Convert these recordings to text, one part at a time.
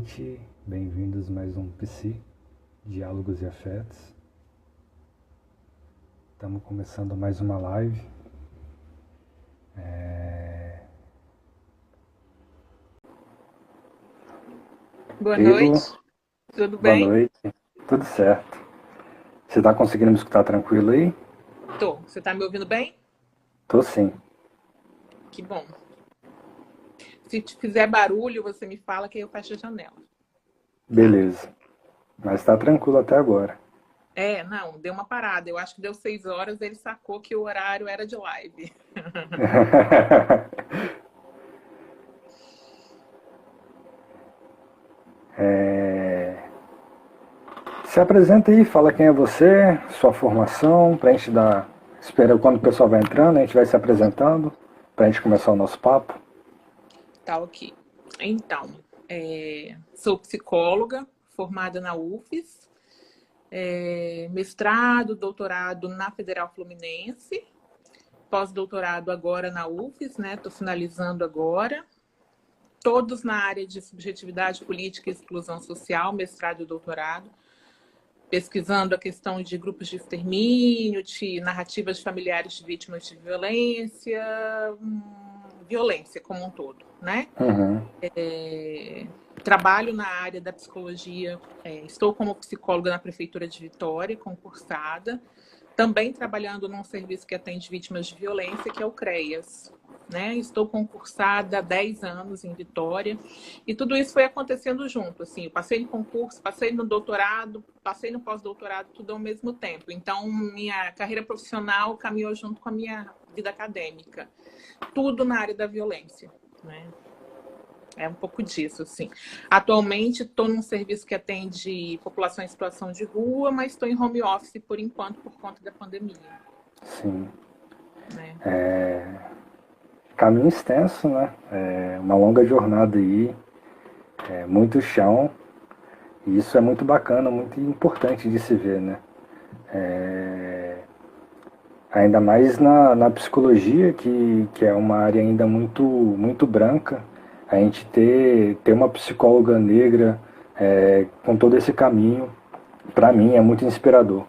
noite, bem-vindos a mais um Psi, Diálogos e Afetos. Estamos começando mais uma live. Boa Elo, noite, tudo boa bem? noite, tudo certo. Você está conseguindo me escutar tranquilo aí? Tô. Você tá me ouvindo bem? Tô sim, Que bom. Se te fizer barulho, você me fala que eu fecho a janela. beleza. Mas está tranquilo até agora. Não, deu uma parada. Eu acho que deu 6 horas, ele sacou que o horário era de live. Se apresenta aí, fala quem é você, sua formação, pra gente dar... Espera quando o pessoal vai entrando, a gente vai se apresentando, pra gente começar o nosso papo. Tá, ok. Então, sou psicóloga, formada na UFES, mestrado, doutorado na Federal Fluminense, pós-doutorado agora na UFES, né? Tô finalizando agora. Todos na área de subjetividade política e exclusão social, mestrado e doutorado, pesquisando a questão de grupos de extermínio, de narrativas familiares de vítimas de violência, violência como um todo, né? Uhum. Trabalho na área da psicologia, estou como psicóloga na Prefeitura de Vitória, concursada, também trabalhando num serviço que atende vítimas de violência, que é o CREAS. Né? Estou concursada há 10 anos em Vitória e tudo isso foi acontecendo junto. Assim, eu passei no concurso, passei no doutorado, passei no pós-doutorado, tudo ao mesmo tempo. Então, minha carreira profissional caminhou junto com a minha vida acadêmica. Tudo na área da violência. Né? É um pouco disso, assim. Atualmente, estou num serviço que atende população em situação de rua, mas estou em home office por enquanto, por conta da pandemia. Sim. Né? Caminho extenso, né? Uma longa jornada aí, muito chão. E isso é muito bacana, muito importante de se ver, né? Ainda mais na psicologia, que é uma área ainda muito branca, a gente ter uma psicóloga negra com todo esse caminho, para mim é muito inspirador.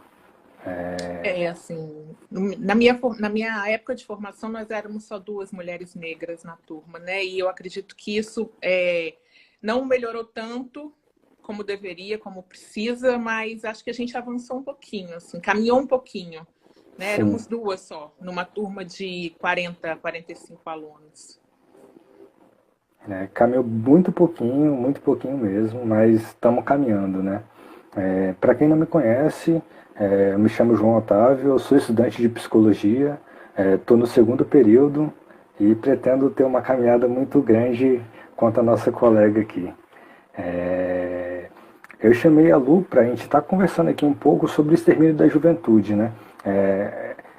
Assim, na minha época de formação, nós éramos só duas mulheres negras na turma, né? E eu acredito que isso não melhorou tanto como deveria, como precisa, mas acho que a gente avançou um pouquinho, assim, caminhou um pouquinho, né? Sim, Éramos duas só, numa turma de 40, 45 alunos. caminhou muito pouquinho mesmo, mas estamos caminhando, né? Para quem não me conhece, eu me chamo João Otávio, eu sou estudante de psicologia, estou no segundo período e pretendo ter uma caminhada muito grande quanto a nossa colega aqui. Eu chamei a Lu para a gente estar conversando aqui um pouco sobre o extermínio da juventude, né?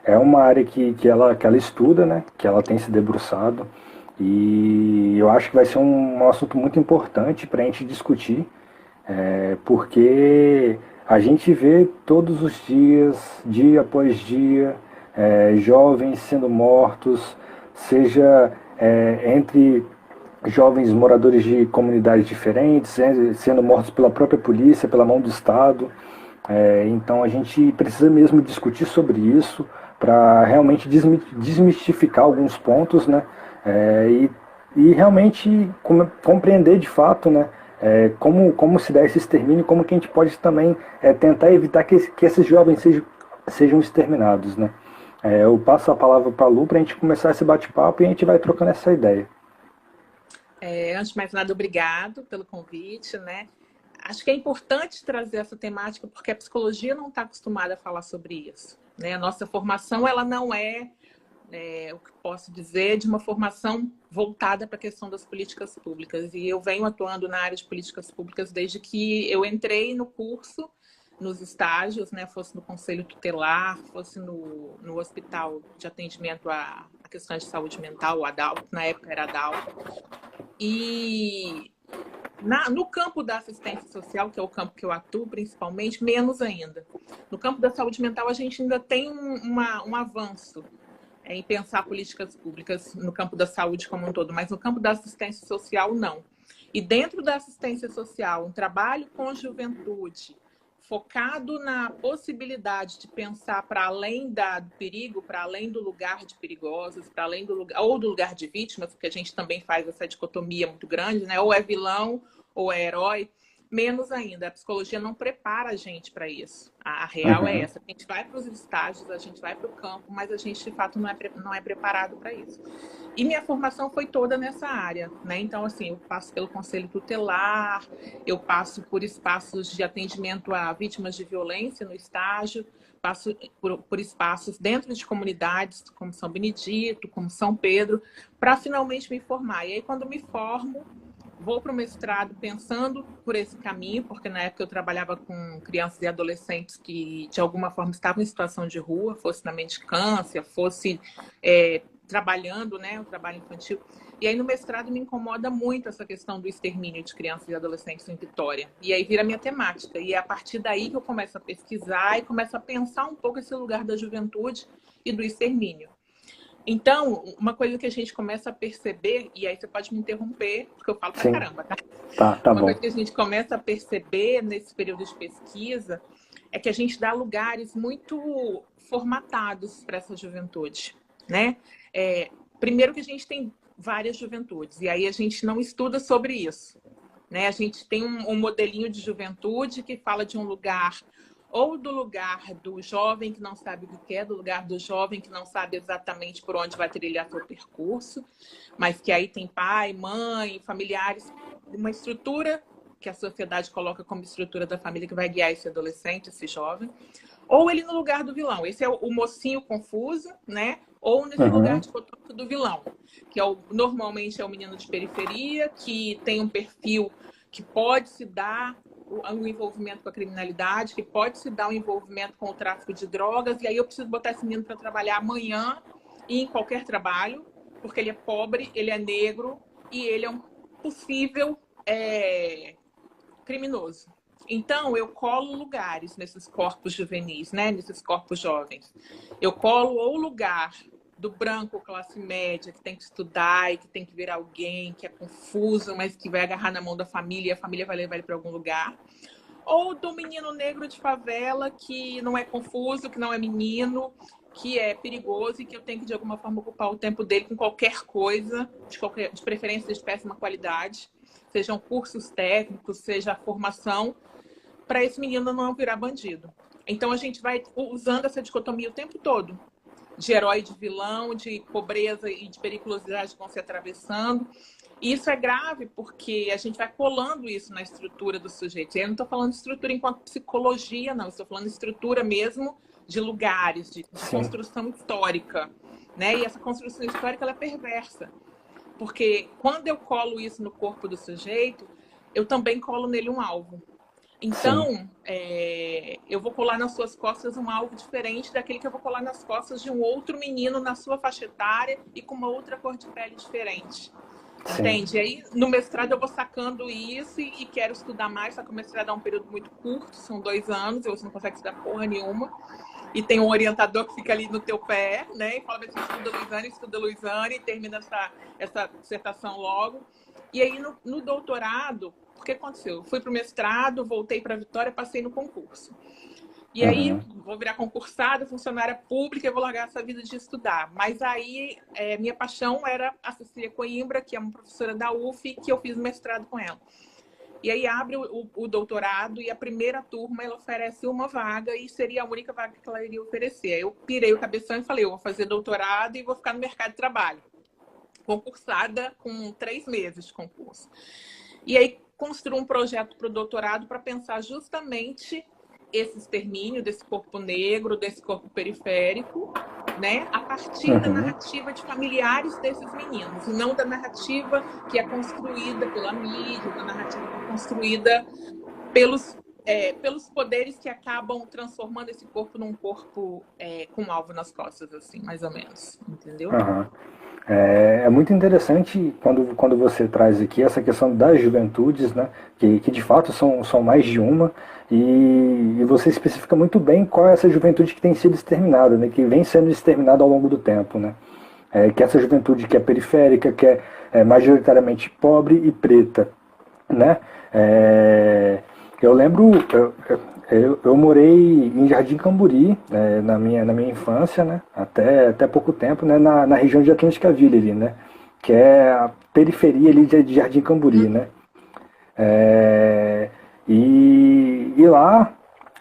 É uma área que ela estuda, né? Que ela tem se debruçado e eu acho que vai ser um assunto muito importante para a gente discutir, porque a gente vê todos os dias, dia após dia, jovens sendo mortos, seja entre jovens moradores de comunidades diferentes, sendo mortos pela própria polícia, pela mão do Estado. Então a gente precisa mesmo discutir sobre isso para realmente desmistificar alguns pontos, né? E realmente compreender de fato, né? Como se dá esse extermínio, como que a gente pode também tentar evitar que esses jovens sejam exterminados, né? Eu passo a palavra para a Lu para a gente começar esse bate-papo e a gente vai trocando essa ideia. Antes de mais nada, obrigado pelo convite, né? Acho que é importante trazer essa temática porque a psicologia não está acostumada a falar sobre isso. Né? A nossa formação ela não o que posso dizer, de uma formação voltada para a questão das políticas públicas. E eu venho atuando na área de políticas públicas desde que eu entrei no curso, nos estágios, né? Fosse no conselho tutelar, fosse no hospital de atendimento a questões de saúde mental, o ADALT, na época era ADALT. E no campo da assistência social, que é o campo que eu atuo principalmente, menos ainda. No campo da saúde mental, a gente ainda tem um avanço em pensar políticas públicas no campo da saúde como um todo, mas no campo da assistência social, não. E dentro da assistência social, um trabalho com juventude, focado na possibilidade de pensar para além do perigo, para além do lugar de perigosos, para além do lugar, ou do lugar de vítimas, porque a gente também faz essa dicotomia muito grande, né? Ou é vilão ou é herói. Menos ainda, a psicologia não prepara a gente para isso. A real é essa. A gente vai para os estágios, a gente vai para o campo, mas a gente, de fato, não é preparado para isso. E minha formação foi toda nessa área, né? Então, assim, eu passo pelo conselho tutelar, eu passo por espaços de atendimento a vítimas de violência no estágio, passo por espaços dentro de comunidades, como São Benedito, como São Pedro, para finalmente me formar. E aí, quando me formo, vou para o mestrado pensando por esse caminho, porque na época eu trabalhava com crianças e adolescentes que, de alguma forma, estavam em situação de rua, fosse na mendicância, fosse trabalhando, né, o trabalho infantil. E aí no mestrado me incomoda muito essa questão do extermínio de crianças e adolescentes em Vitória. E aí vira minha temática. E é a partir daí que eu começo a pesquisar e começo a pensar um pouco esse lugar da juventude e do extermínio. Então, uma coisa que a gente começa a perceber, e aí você pode me interromper, porque eu falo pra caramba, tá? Tá Uma bom. coisa que a gente começa a perceber nesse período de pesquisa é que a gente dá lugares muito formatados para essa juventude, né? Primeiro que a gente tem várias juventudes, e aí a gente não estuda sobre isso, né? A gente tem um modelinho de juventude que fala de um lugar, ou do lugar do jovem que não sabe o que quer, do lugar do jovem que não sabe exatamente por onde vai trilhar seu percurso, mas que aí tem pai, mãe, familiares, uma estrutura que a sociedade coloca como estrutura da família que vai guiar esse adolescente, esse jovem, ou ele no lugar do vilão. Esse é o mocinho confuso, né? Ou nesse lugar de fotógrafo do vilão, que normalmente é o menino de periferia, que tem um perfil que pode se dar o envolvimento com a criminalidade, que pode se dar o envolvimento com o tráfico de drogas, e aí eu preciso botar esse menino para trabalhar amanhã e em qualquer trabalho, porque ele é pobre, ele é negro e ele é um possível criminoso. Então, eu colo lugares nesses corpos juvenis, né? Nesses corpos jovens. Eu colo ou lugar do branco classe média, que tem que estudar e que tem que ver alguém, que é confuso, mas que vai agarrar na mão da família e a família vai levar ele para algum lugar. Ou do menino negro de favela, que não é confuso, que não é menino, que é perigoso e que eu tenho que, de alguma forma, ocupar o tempo dele com qualquer coisa, de preferência de péssima qualidade, sejam cursos técnicos, seja a formação, para esse menino não virar bandido. Então, a gente vai usando essa dicotomia o tempo todo, de herói e de vilão, de pobreza e de periculosidade que vão se atravessando. E isso é grave porque a gente vai colando isso na estrutura do sujeito. E eu não estou falando de estrutura enquanto psicologia, não. Estou falando de estrutura mesmo de lugares, de construção histórica, né? E essa construção histórica ela é perversa. Porque quando eu colo isso no corpo do sujeito, eu também colo nele um alvo. Então, eu vou colar nas suas costas um alvo diferente daquele que eu vou colar nas costas de um outro menino na sua faixa etária e com uma outra cor de pele diferente. Entende? E aí, no mestrado, eu vou sacando isso e quero estudar mais, só que o mestrado é um período muito curto, são 2 anos, e você não consegue estudar porra nenhuma. E tem um orientador que fica ali no teu pé, né? E fala assim, estuda Luiziane, e termina essa dissertação logo. E aí, no doutorado, o que aconteceu? Eu fui para o mestrado, voltei para Vitória, passei no concurso. E aí, vou virar concursada, funcionária pública, e vou largar essa vida de estudar. Mas aí, minha paixão era a Cecília Coimbra, que é uma professora da UF, que eu fiz mestrado com ela. E aí abre o doutorado e a primeira turma ela oferece uma vaga e seria a única vaga que ela iria oferecer. Aí eu pirei o cabeção e falei, eu vou fazer doutorado e vou ficar no mercado de trabalho. Concursada com 3 meses de concurso. E aí construí um projeto para o doutorado para pensar justamente esse extermínio desse corpo negro, desse corpo periférico, né? A partir da narrativa de familiares desses meninos, e não da narrativa que é construída pela mídia, da narrativa que é construída pelos poderes que acabam transformando esse corpo num corpo com um alvo nas costas, assim, mais ou menos, entendeu? É muito interessante quando você traz aqui essa questão das juventudes, né, que de fato são mais de uma, e você especifica muito bem qual é essa juventude que tem sido exterminada, né, que vem sendo exterminada ao longo do tempo, né, que é essa juventude que é periférica, que é majoritariamente pobre e preta. né? Eu lembro, eu morei em Jardim Camburi, na minha infância, né? Até pouco tempo, né? Na região de Atlântica Villa ali, né? Que é a periferia ali de Jardim Camburi, né? É, e lá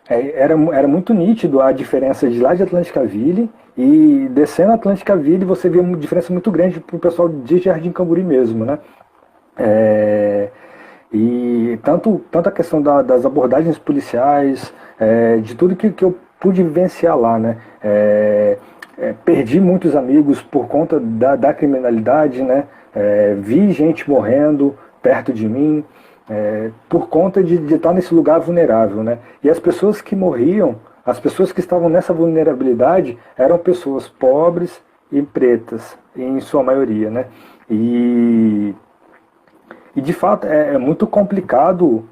era muito nítido a diferença de lá de Atlântica Ville e descendo a Atlântica Ville você vê uma diferença muito grande para o pessoal de Jardim Camburi mesmo, né? É, e tanto a questão das abordagens policiais, de tudo que eu pude vivenciar lá, né? Perdi muitos amigos por conta da criminalidade, né? Vi gente morrendo perto de mim, por conta de estar nesse lugar vulnerável, né? E as pessoas que morriam, as pessoas que estavam nessa vulnerabilidade eram pessoas pobres e pretas, em sua maioria, né? E e de fato é muito complicado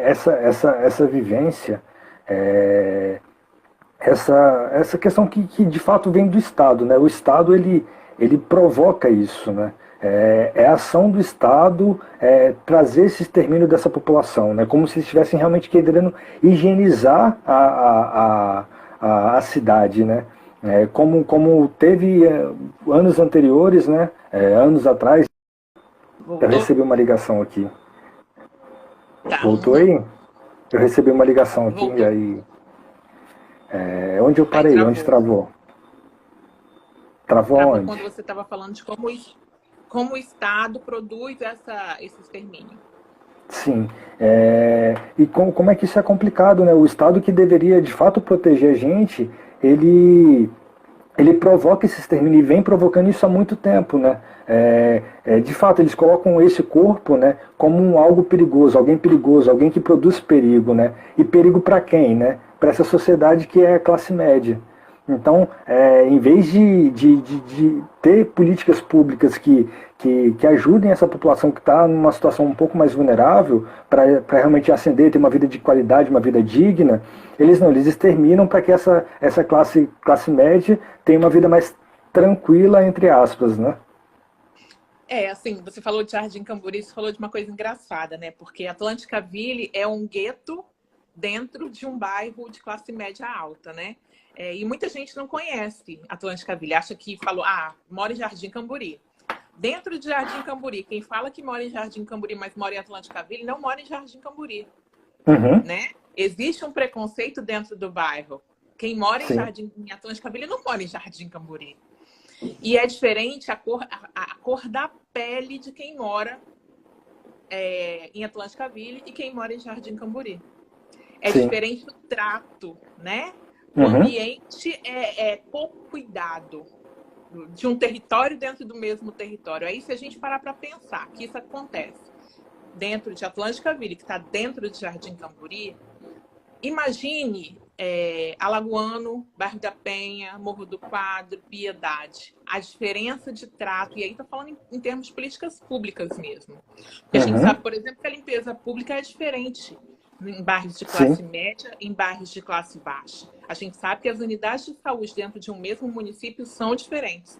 essa vivência, é, essa questão que de fato vem do Estado, né? O Estado ele provoca isso, né? A ação do Estado trazer esse extermínio dessa população, né? Como se estivessem realmente querendo higienizar a cidade, né? Como teve anos anteriores, né? Anos atrás, eu Voltou? recebi uma ligação aqui. Tá. Voltou aí? Eu recebi uma ligação aqui, e Voltou. aí. Onde eu Aí parei? Onde travou. travou? Travou Travou onde? quando você estava falando de como o Estado produz esse extermínio. Sim. E como é que isso é complicado, né? O Estado que deveria de fato proteger a gente, ele provoca esse extermínio e vem provocando isso há muito tempo, né? De fato, eles colocam esse corpo, né, como algo perigoso, alguém que produz perigo, né? E perigo para quem, né? Para essa sociedade que é a classe média. Então, em vez de ter políticas públicas que ajudem essa população que está numa situação um pouco mais vulnerável para realmente ascender, ter uma vida de qualidade, uma vida digna, eles exterminam para que essa classe média tenha uma vida mais tranquila, entre aspas, né? Assim, você falou de Jardim Camburi, você falou de uma coisa engraçada, né? Porque Atlântica Ville é um gueto dentro de um bairro de classe média alta, né? E muita gente não conhece Atlântica Ville, acha que falou, mora em Jardim Camburi. Dentro de Jardim Camburi, quem fala que mora em Jardim Camburi, mas mora em Atlântica Ville, não mora em Jardim Camburi, Uhum. né? Existe um preconceito dentro do bairro. Quem mora Sim. em Atlântica Ville não mora em Jardim Camburi. E é diferente a cor da pele de quem mora em Atlântica Ville e quem mora em Jardim Camburi. É Sim. diferente o trato, né? O Uhum. ambiente é pouco cuidado de um território dentro do mesmo território. Aí, se a gente parar para pensar que isso acontece dentro de Atlântica Ville, que está dentro de Jardim Camburi, imagine Alagoano, Bairro da Penha, Morro do Quadro, Piedade. A diferença de trato, e aí está falando em termos de políticas públicas mesmo. Porque a gente Uhum. sabe, por exemplo, que a limpeza pública é diferente em bairros de Sim. classe média e em bairros de classe baixa. A gente sabe que as unidades de saúde dentro de um mesmo município são diferentes.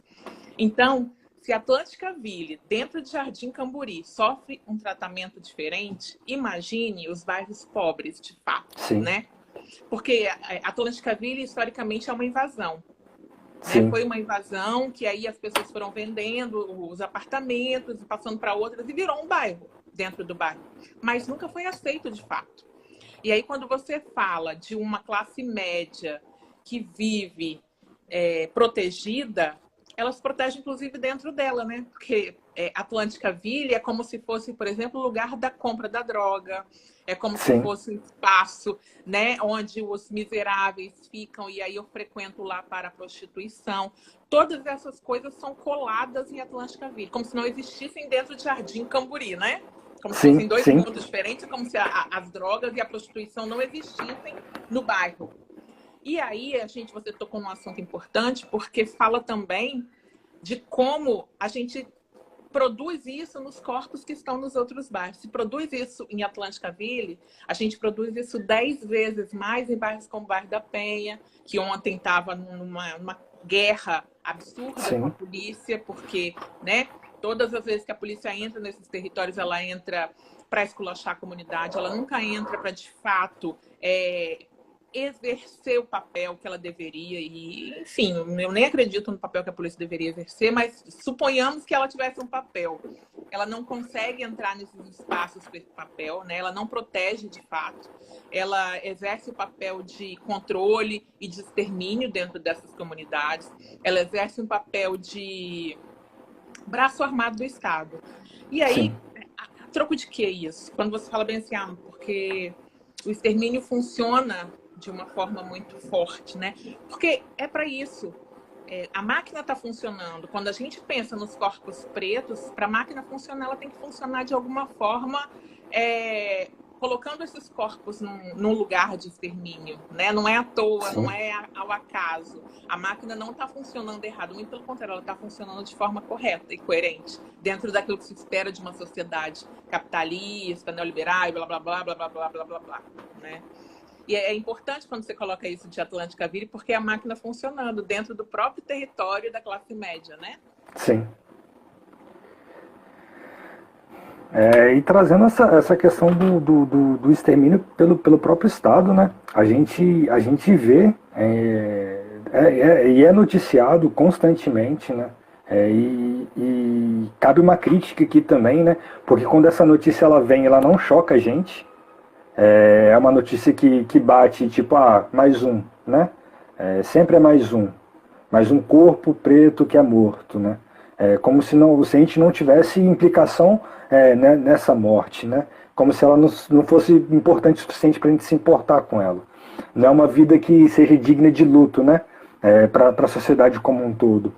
Então, se Atlântica Ville, dentro de Jardim Camburi, sofre um tratamento diferente, imagine os bairros pobres, de fato, Sim. né? Porque a Atlântica Ville, historicamente, é uma invasão. Né? Sim. Foi uma invasão que aí as pessoas foram vendendo os apartamentos, passando para outras, e virou um bairro dentro do bairro. Mas nunca foi aceito de fato. E aí, quando você fala de uma classe média que vive protegida, elas protegem, inclusive, dentro dela, né? Porque Atlântica Ville é como se fosse, por exemplo, o lugar da compra da droga, é como se Sim. fosse um espaço, né, onde os miseráveis ficam, e aí eu frequento lá para a prostituição. Todas essas coisas são coladas em Atlântica Ville, como se não existissem dentro de Jardim Camburi, né? Como se Sim. fossem dois Sim. mundos diferentes, como se as drogas e a prostituição não existissem no bairro. E aí, você tocou num assunto importante, porque fala também de como a gente produz isso nos corpos que estão nos outros bairros. Se produz isso em Atlântica Ville, a gente produz isso 10 vezes mais em bairros como o Bairro da Penha, que ontem estava numa guerra absurda Sim. com a polícia, porque, né, todas as vezes que a polícia entra nesses territórios, ela entra para esculachar a comunidade, ela nunca entra para, de fato, exercer o papel que ela deveria. E, enfim, eu nem acredito no papel que a polícia deveria exercer, mas suponhamos que ela tivesse um papel. Ela não consegue entrar nesses espaços com esse papel, né? Ela não protege de fato. Ela exerce o papel de controle e de extermínio dentro dessas comunidades. Ela exerce um papel de braço armado do Estado. E aí, Sim. a troco de que isso? Quando você fala bem assim, porque o extermínio funciona de uma forma muito forte, né? Porque é para isso. A máquina está funcionando. Quando a gente pensa nos corpos pretos, para a máquina funcionar, ela tem que funcionar de alguma forma, colocando esses corpos num lugar de extermínio, né? Não é à toa, Sim. não é ao acaso. A máquina não está funcionando errado, muito pelo contrário, ela está funcionando de forma correta e coerente, dentro daquilo que se espera de uma sociedade capitalista, neoliberal, blá, blá, blá, blá, blá, blá, blá, blá, blá, né? E é importante quando você coloca isso de Atlântica Vire, porque é a máquina funcionando dentro do próprio território da classe média, né? Sim. E trazendo essa questão do extermínio pelo próprio Estado, né? A gente vê e é noticiado constantemente, né? E cabe uma crítica aqui também, né? Porque quando essa notícia ela vem, ela não choca a gente. É uma notícia que bate, tipo, mais um, né? Sempre é mais um corpo preto que é morto, né? Como se a gente não tivesse implicação né, nessa morte, né? Como se ela não fosse importante o suficiente para a gente se importar com ela. Não é uma vida que seja digna de luto, né? Para a sociedade como um todo.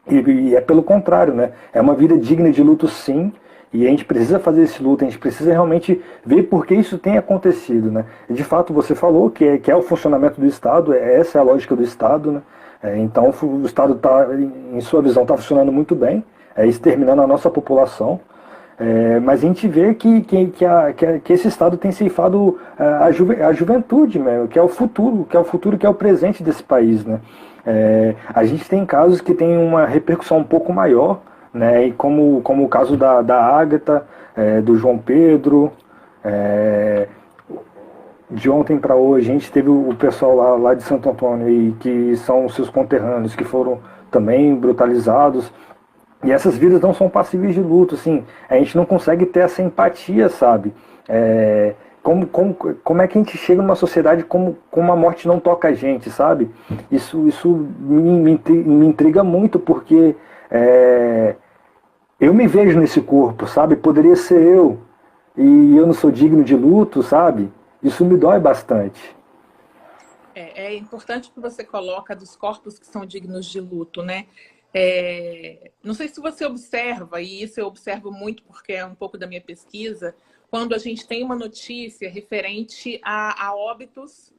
E é pelo contrário, né? É uma vida digna de luto, sim. E a gente precisa fazer esse luto, a gente precisa realmente ver por que isso tem acontecido, né? De fato, você falou que é o funcionamento do Estado, essa é a lógica do Estado, né? Então, o Estado está, em sua visão, está funcionando muito bem, exterminando a nossa população. Mas a gente vê que esse Estado tem ceifado a juventude, né? Que é o futuro, que é o presente desse país, né? A gente tem casos que tem uma repercussão um pouco maior, né? E como o caso da Ágata, do João Pedro, de ontem para hoje, a gente teve o pessoal lá de Santo Antônio, aí, que são seus conterrâneos, que foram também brutalizados. E essas vidas não são passíveis de luto, assim. A gente não consegue ter essa empatia, sabe? Como é que a gente chega numa sociedade como a morte não toca a gente, sabe? Isso me intriga muito, porque eu me vejo nesse corpo, sabe? Poderia ser eu, e eu não sou digno de luto, sabe? Isso me dói bastante. É importante que você coloca dos corpos que são dignos de luto, né? Não sei se você observa, e isso eu observo muito porque é um pouco da minha pesquisa, quando a gente tem uma notícia referente a óbitos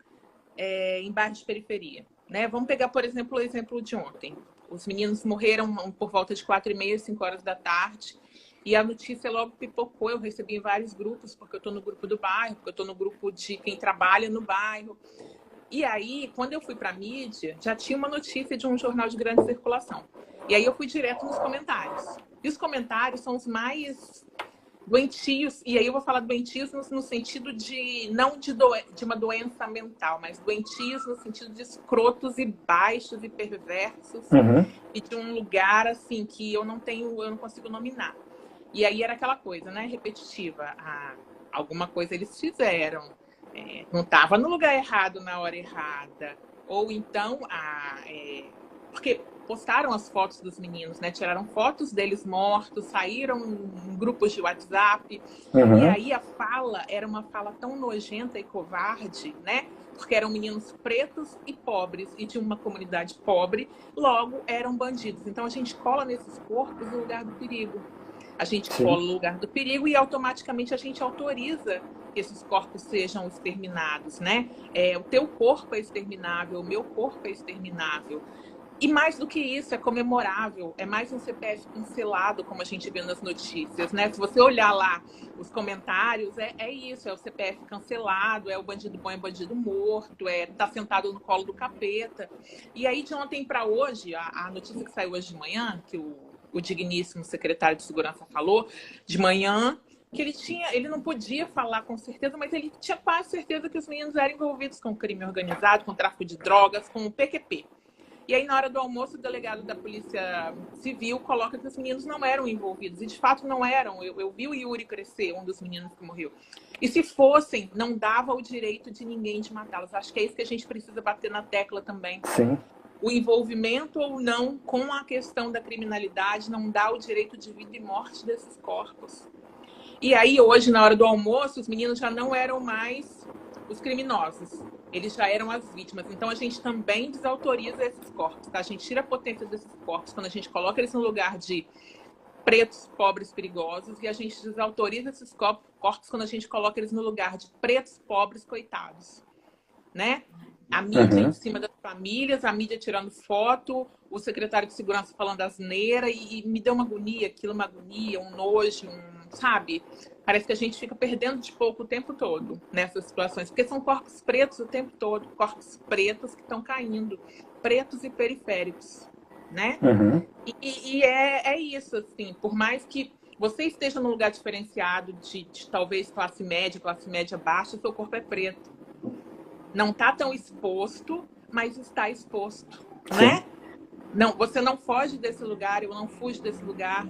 em bairros de periferia, né? Vamos pegar, por exemplo, o exemplo de ontem. Os meninos morreram por volta de 4h30, 5 horas da tarde, e a notícia logo pipocou. Eu recebi em vários grupos, porque eu estou no grupo do bairro, porque eu estou no grupo de quem trabalha no bairro. E aí, quando eu fui para a mídia, já tinha uma notícia de um jornal de grande circulação. E aí eu fui direto nos comentários. E os comentários são os mais doentios, e aí eu vou falar doentios no sentido de, não de uma doença mental, mas doentios no sentido de escrotos e baixos e perversos, Uhum. e de um lugar assim que eu não consigo nominar. E aí era aquela coisa, né, repetitiva. Alguma coisa eles fizeram, não estava no lugar errado na hora errada, ou então porque postaram as fotos dos meninos, né? Tiraram fotos deles mortos, saíram em grupos de WhatsApp. E Uhum. aí a fala era uma fala tão nojenta e covarde, né? Porque eram meninos pretos e pobres, e de uma comunidade pobre, logo eram bandidos. Então a gente cola nesses corpos no lugar do perigo. A gente Sim. cola no lugar do perigo e automaticamente a gente autoriza que esses corpos sejam exterminados, né? O teu corpo é exterminável, o meu corpo é exterminável. E mais do que isso, é comemorável, é mais um CPF cancelado, como a gente vê nas notícias, né? Se você olhar lá os comentários, é isso, é o CPF cancelado, é o bandido bom, é o bandido morto, tá sentado no colo do capeta. E aí, de ontem para hoje, a notícia que saiu hoje de manhã, que o digníssimo secretário de Segurança falou, de manhã que ele não podia falar com certeza, mas ele tinha quase certeza que os meninos eram envolvidos com crime organizado, com tráfico de drogas, com o PQP. E aí, na hora do almoço, o delegado da Polícia Civil coloca que os meninos não eram envolvidos. E, de fato, não eram. Eu vi o Yuri crescer, um dos meninos que morreu. E se fossem, não dava o direito de ninguém de matá-los. Acho que é isso que a gente precisa bater na tecla também. Sim. O envolvimento ou não com a questão da criminalidade não dá o direito de vida e morte desses corpos. E aí, hoje, na hora do almoço, os meninos já não eram mais os criminosos. Eles já eram as vítimas. Então, a gente também desautoriza esses corpos, tá? A gente tira a potência desses corpos quando a gente coloca eles no lugar de pretos, pobres, perigosos. E a gente desautoriza esses corpos quando a gente coloca eles no lugar de pretos, pobres, coitados. Né? A mídia em cima das famílias, a mídia tirando foto, o secretário de segurança falando asneira. E me deu uma agonia, aquilo, uma agonia, um nojo, sabe? Parece que a gente fica perdendo de pouco o tempo todo nessas situações, porque são corpos pretos o tempo todo, corpos pretos que estão caindo, pretos e periféricos, né? E é isso, assim, por mais que você esteja num lugar diferenciado de talvez classe média baixa, seu corpo é preto. Não está tão exposto, mas está exposto, né? Não, você não foge desse lugar, eu não fujo desse lugar.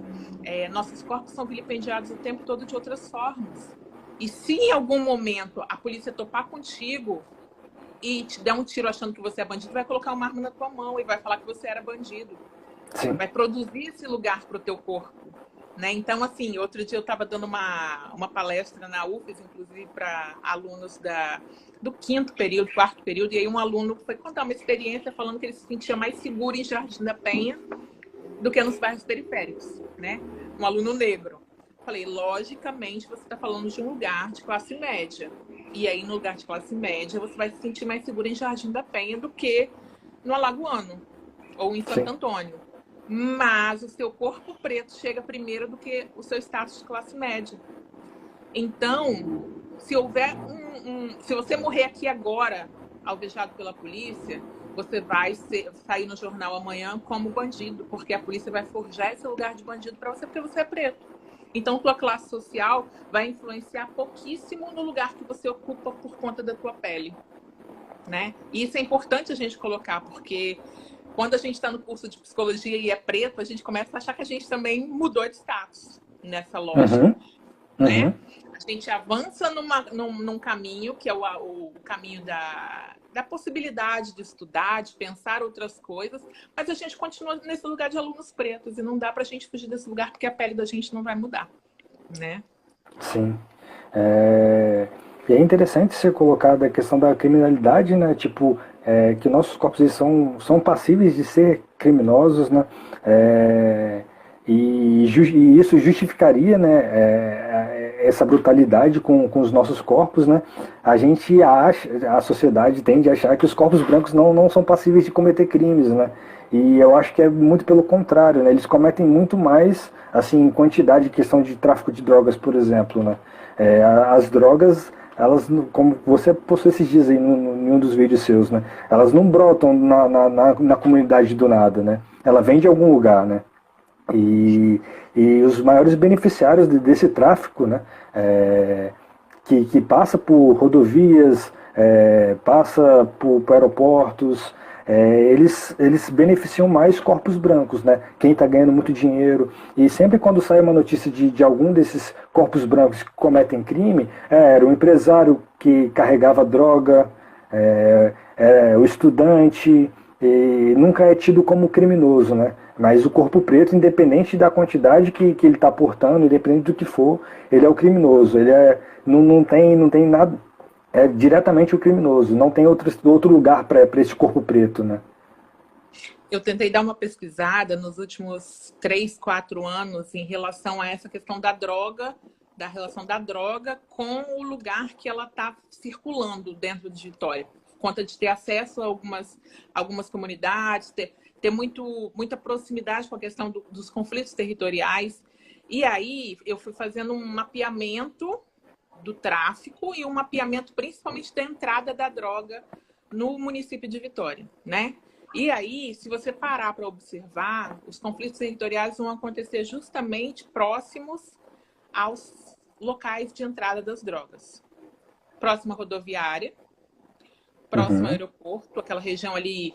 Nossos corpos são vilipendiados o tempo todo de outras formas. E se em algum momento a polícia topar contigo e te der um tiro achando que você é bandido, vai colocar uma arma na tua mão e vai falar que você era bandido. Sim. Vai produzir esse lugar para o teu corpo. Né? Então, assim, outro dia eu estava dando uma palestra na UFES, inclusive para alunos do quarto período, e aí um aluno foi contar uma experiência falando que ele se sentia mais seguro em Jardim da Penha do que nos bairros periféricos, né? Um aluno negro. Falei, logicamente, você está falando de um lugar de classe média. E aí, no lugar de classe média, você vai se sentir mais seguro em Jardim da Penha do que no Alagoano ou em Santo Antônio. Mas o seu corpo preto chega primeiro do que o seu status de classe média. Então, se houver se você morrer aqui agora, alvejado pela polícia, você vai sair no jornal amanhã como bandido, porque a polícia vai forjar esse lugar de bandido para você, porque você é preto. Então, tua classe social vai influenciar pouquíssimo no lugar que você ocupa por conta da tua pele, né? E isso é importante a gente colocar, porque quando a gente está no curso de psicologia e é preto, a gente começa a achar que a gente também mudou de status nessa lógica. Né? A gente avança num caminho, que é o caminho da possibilidade de estudar, de pensar outras coisas, mas a gente continua nesse lugar de alunos pretos e não dá para a gente fugir desse lugar porque a pele da gente não vai mudar. Né? Sim. E é interessante ser colocada a questão da criminalidade, né? Tipo, que nossos corpos eles são passíveis de ser criminosos, né? E isso justificaria, né, essa brutalidade com os nossos corpos, né? A sociedade tende a achar que os corpos brancos não são passíveis de cometer crimes, né? E eu acho que é muito pelo contrário, né? Eles cometem muito mais, assim, em quantidade, questão de tráfico de drogas, por exemplo, né? As drogas, elas, como você postou esses dias aí em um dos vídeos seus, né? Elas não brotam na comunidade do nada, né? Ela vem de algum lugar, né? E os maiores beneficiários desse tráfico, né? Que passa por rodovias, passa por aeroportos, eles beneficiam mais corpos brancos, né? Quem está ganhando muito dinheiro. E sempre quando sai uma notícia de algum desses corpos brancos que cometem crime, era o empresário que carregava droga, o estudante, e nunca é tido como criminoso, né? Mas o corpo preto, independente da quantidade que ele está portando, independente do que for, ele é o criminoso. Ele não tem nada. É diretamente o criminoso. Não tem outro lugar para esse corpo preto, né? Eu tentei dar uma pesquisada nos últimos 3, 4 anos em relação a essa questão da droga, da relação da droga com o lugar que ela está circulando dentro de Vitória. Por conta de ter acesso a algumas comunidades, ter muita proximidade com a questão dos conflitos territoriais. E aí eu fui fazendo um mapeamento do tráfico e um mapeamento principalmente da entrada da droga no município de Vitória, né? E aí, se você parar para observar, os conflitos territoriais vão acontecer justamente próximos aos locais de entrada das drogas. Próxima rodoviária, próximo aeroporto, aquela região ali,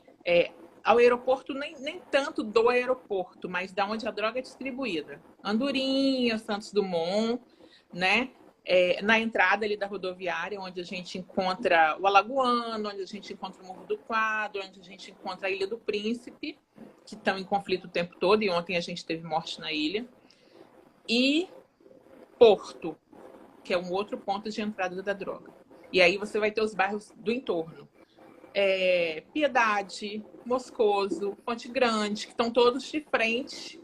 ao aeroporto, nem tanto do aeroporto, mas da onde a droga é distribuída. Andorinha, Santos Dumont, né? Na entrada ali da rodoviária, onde a gente encontra o Alagoano, onde a gente encontra o Morro do Quadro, onde a gente encontra a Ilha do Príncipe, que estão em conflito o tempo todo, e ontem a gente teve morte na ilha. E Porto, que é um outro ponto de entrada da droga. E aí você vai ter os bairros do entorno. Piedade, Moscoso, Ponte Grande, que estão todos de frente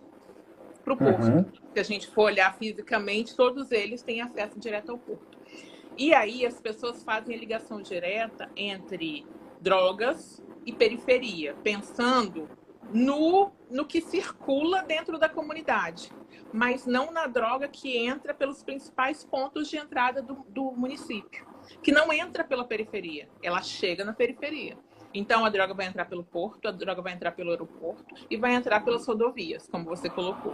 para o porto. Se a gente for olhar fisicamente, todos eles têm acesso direto ao porto. E aí as pessoas fazem a ligação direta entre drogas e periferia, pensando no que circula dentro da comunidade, mas não na droga que entra pelos principais pontos de entrada do município, que não entra pela periferia, ela chega na periferia. Então, a droga vai entrar pelo porto, a droga vai entrar pelo aeroporto e vai entrar pelas rodovias, como você colocou.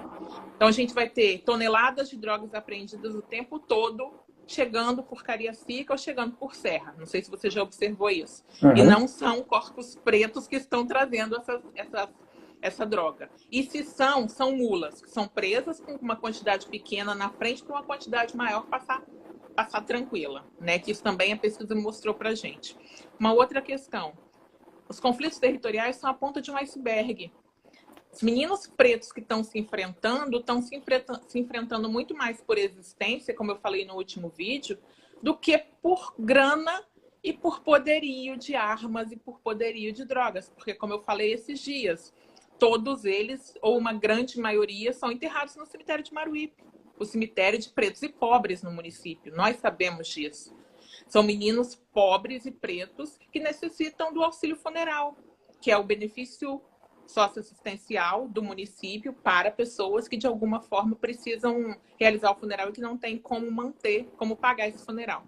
Então, a gente vai ter toneladas de drogas apreendidas o tempo todo, chegando por Cariacica ou chegando por Serra. Não sei se você já observou isso. E não são corpos pretos que estão trazendo essa droga. E se são mulas, que são presas com uma quantidade pequena na frente para uma quantidade maior passar tranquila, né? Que isso também a pesquisa mostrou para a gente. Uma outra questão. Os conflitos territoriais são a ponta de um iceberg. Os meninos pretos que estão se enfrentando muito mais por existência, como eu falei no último vídeo, do que por grana e por poderio de armas e por poderio de drogas. Porque, como eu falei esses dias, todos eles, ou uma grande maioria, são enterrados no cemitério de Maruípe, o cemitério de pretos e pobres no município. Nós sabemos disso. São meninos pobres e pretos que necessitam do auxílio funeral, que é o benefício socioassistencial do município para pessoas que, de alguma forma, precisam realizar o funeral e que não tem como manter, como pagar esse funeral.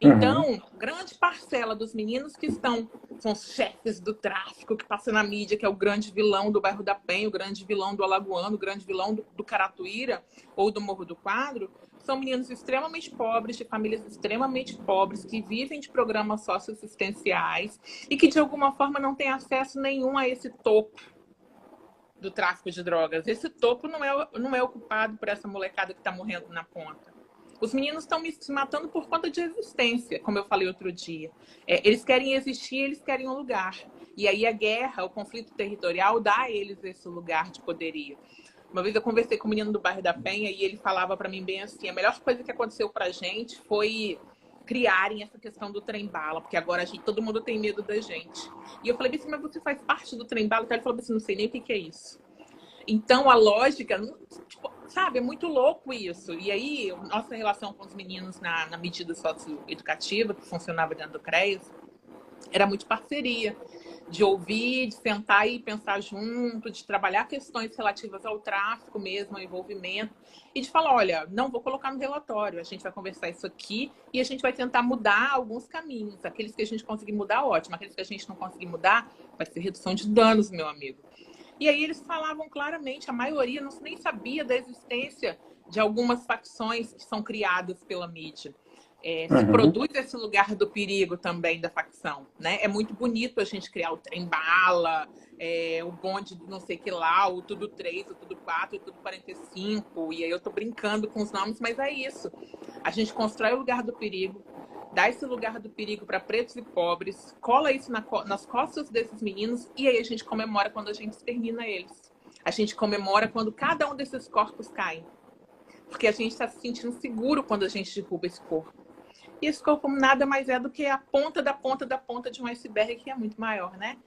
Então, grande parcela dos meninos que são os chefes do tráfico, que passa na mídia, que é o grande vilão do bairro da Penha, o grande vilão do Alagoano, o grande vilão do Caratuíra ou do Morro do Quadro, são meninos extremamente pobres, de famílias extremamente pobres, que vivem de programas socioassistenciais e que, de alguma forma, não têm acesso nenhum a esse topo do tráfico de drogas. Esse topo não é ocupado por essa molecada que está morrendo na ponta. Os meninos estão se matando por conta de existência, como eu falei outro dia. Eles querem existir, eles querem um lugar. E aí a guerra, o conflito territorial, dá a eles esse lugar de poderio. Uma vez eu conversei com um menino do bairro da Penha e ele falava para mim bem assim, a melhor coisa que aconteceu para a gente foi criarem essa questão do trem-bala, porque agora todo mundo tem medo da gente. E eu falei assim, mas você faz parte do trem-bala? Então ele falou assim, não sei nem o que é isso. Então, a lógica, tipo, sabe, é muito louco isso. E aí, nossa relação com os meninos na medida socioeducativa, que funcionava dentro do CREAS, era muito parceria. De ouvir, de sentar e pensar junto, de trabalhar questões relativas ao tráfico mesmo, ao envolvimento, e de falar, olha, não vou colocar no relatório, a gente vai conversar isso aqui e a gente vai tentar mudar alguns caminhos. Aqueles que a gente conseguir mudar, ótimo. Aqueles que a gente não conseguir mudar, vai ser redução de danos, meu amigo. E aí eles falavam claramente, a maioria nem sabia da existência de algumas facções que são criadas pela mídia. Se produz esse lugar do perigo também da facção, né? É muito bonito a gente criar o trem-bala, o bonde do não sei que lá, o tudo 3, o tudo 4, o tudo 45, e aí eu tô brincando com os nomes, mas é isso. A gente constrói o lugar do perigo, dá esse lugar do perigo para pretos e pobres, cola isso nas costas desses meninos e aí a gente comemora quando a gente extermina eles. A gente comemora quando cada um desses corpos cai. Porque a gente está se sentindo seguro quando a gente derruba esse corpo. E esse corpo nada mais é do que a ponta da ponta da ponta de um iceberg que é muito maior, né?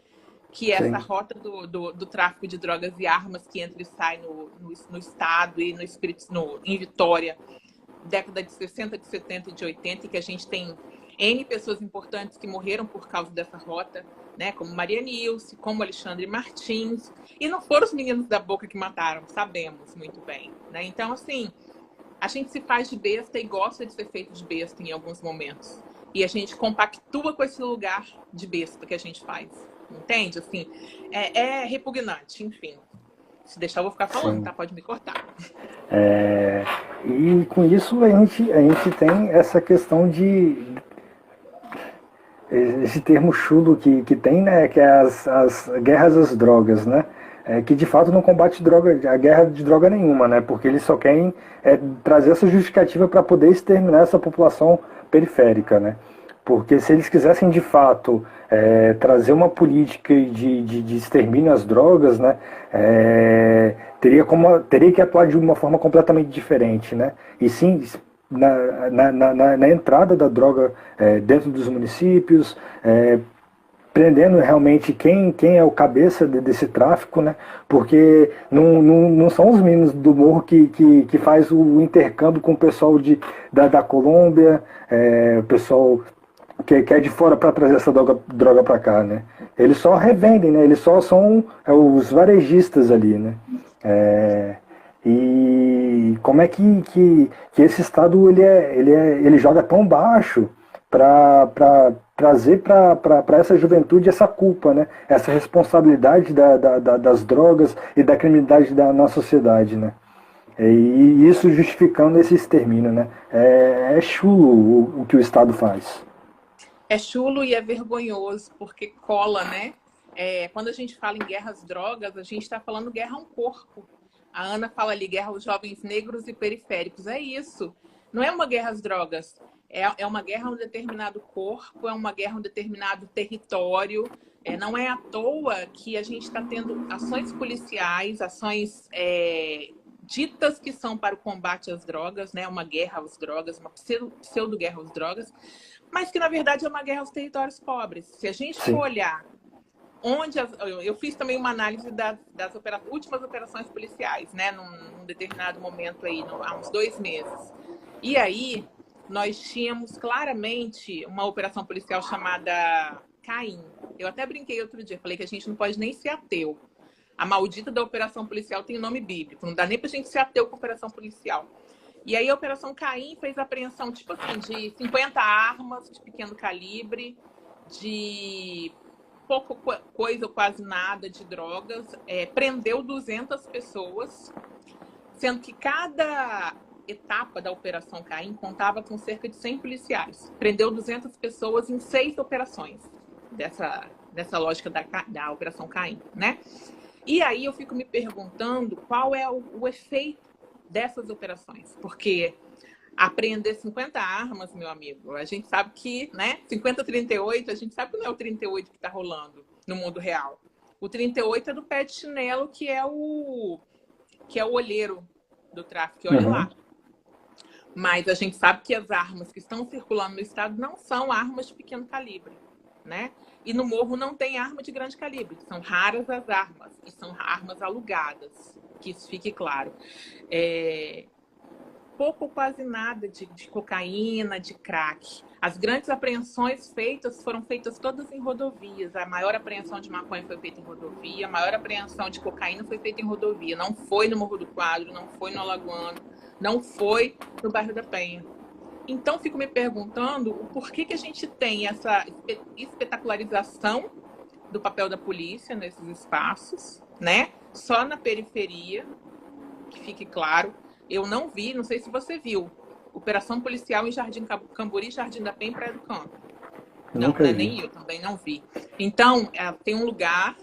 Que é essa rota do tráfico de drogas e armas que entra e sai no estado e em Vitória, década de 60, de 70 e de 80, e que a gente tem N pessoas importantes que morreram por causa dessa rota, né? Como Maria Nilce, como Alexandre Martins. E não foram os meninos da Boca que mataram, sabemos muito bem, né? Então, assim, a gente se faz de besta e gosta de ser feito de besta em alguns momentos. E a gente compactua com esse lugar de besta que a gente faz. Entende? Assim, é repugnante, enfim. Se deixar, eu vou ficar falando, sim. tá? Pode me cortar. E com isso a gente tem essa questão de esse termo chulo que tem, né, que é as guerras às drogas, né, que de fato não combate droga, a guerra de droga nenhuma, né, porque eles só querem trazer essa justificativa para poder exterminar essa população periférica, né, porque se eles quisessem de fato trazer uma política de extermínio às drogas, né, teria que atuar de uma forma completamente diferente, né, e sim na entrada da droga dentro dos municípios, prendendo realmente quem é o cabeça desse tráfico, né? Porque não são os meninos do morro que faz o intercâmbio com o pessoal da Colômbia, o pessoal que é de fora para trazer essa droga para cá, né? Eles só revendem, né? Eles só são os varejistas ali, né? E como é que esse Estado ele joga tão baixo para trazer para essa juventude essa culpa, né? Essa responsabilidade das drogas e da criminalidade na sociedade, né? E isso justificando esse extermínio, né? É chulo o que o Estado faz. É chulo e é vergonhoso, porque cola, né? Quando a gente fala em guerra às drogas, a gente está falando guerra a um corpo. A Ana fala ali, guerra aos jovens negros e periféricos. É isso. Não é uma guerra às drogas. É uma guerra a um determinado corpo, é uma guerra a um determinado território. Não é à toa que a gente está tendo ações policiais, ações ditas que são para o combate às drogas, né? Uma guerra às drogas, uma pseudo-guerra às drogas, mas que, na verdade, é uma guerra aos territórios pobres. Se a gente for Sim. olhar onde eu fiz também uma análise das últimas operações policiais, né, num determinado momento aí, há uns 2 meses. E aí nós tínhamos claramente uma operação policial chamada Caim. Eu até brinquei outro dia, falei que a gente não pode nem ser ateu. A maldita da operação policial tem nome bíblico, não dá nem pra gente ser ateu com operação policial. E aí a Operação Caim fez apreensão, tipo assim, de 50 armas de pequeno calibre, de pouca coisa ou quase nada de drogas, prendeu 200 pessoas, sendo que cada etapa da Operação Caim contava com cerca de 100 policiais. Prendeu 200 pessoas em 6 operações dessa lógica da Operação Caim, né? E aí eu fico me perguntando qual é o efeito dessas operações, porque apreender 50 armas, meu amigo, a gente sabe que, né, 50-38, a gente sabe que não é o 38 que está rolando no mundo real. O 38 é do pé de chinelo, que é o olheiro do tráfico, olha lá. Mas a gente sabe que as armas que estão circulando no estado não são armas de pequeno calibre, né? E no morro não tem arma de grande calibre, são raras as armas, e são armas alugadas, que isso fique claro. Pouco ou quase nada de cocaína, de crack. As grandes apreensões foram feitas todas em rodovias. A maior apreensão de maconha foi feita em rodovia, a maior apreensão de cocaína foi feita em rodovia. Não foi no Morro do Quadro, não foi no Alagoano, não foi no bairro da Penha. Então, fico me perguntando o porquê que a gente tem essa espetacularização do papel da polícia nesses espaços, né? Só na periferia, que fique claro. Eu não vi, não sei se você viu, operação policial em Jardim Camburi, Jardim da Penha e Praia do Canto. Não, né? Nem eu também não vi. Então, tem um lugar,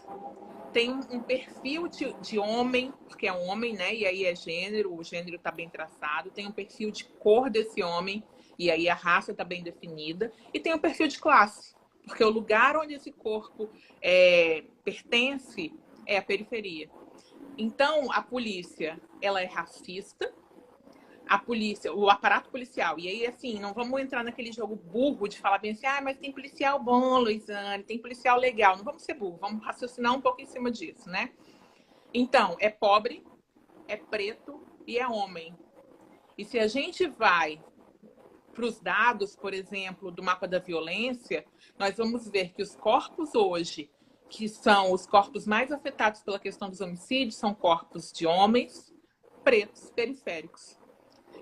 tem um perfil de homem, porque é um homem, né? E aí é gênero, o gênero está bem traçado. Tem um perfil de cor desse homem, e aí a raça está bem definida. E tem um perfil de classe, porque o lugar onde esse corpo pertence é a periferia. Então, a polícia, ela é racista, a polícia, o aparato policial, e aí, assim, não vamos entrar naquele jogo burro de falar bem assim, mas tem policial bom, Luiziane, tem policial legal. Não vamos ser burro, vamos raciocinar um pouco em cima disso, né? Então, é pobre, é preto e é homem. E se a gente vai para os dados, por exemplo, do mapa da violência, nós vamos ver que os corpos hoje, que são os corpos mais afetados pela questão dos homicídios, são corpos de homens pretos, periféricos.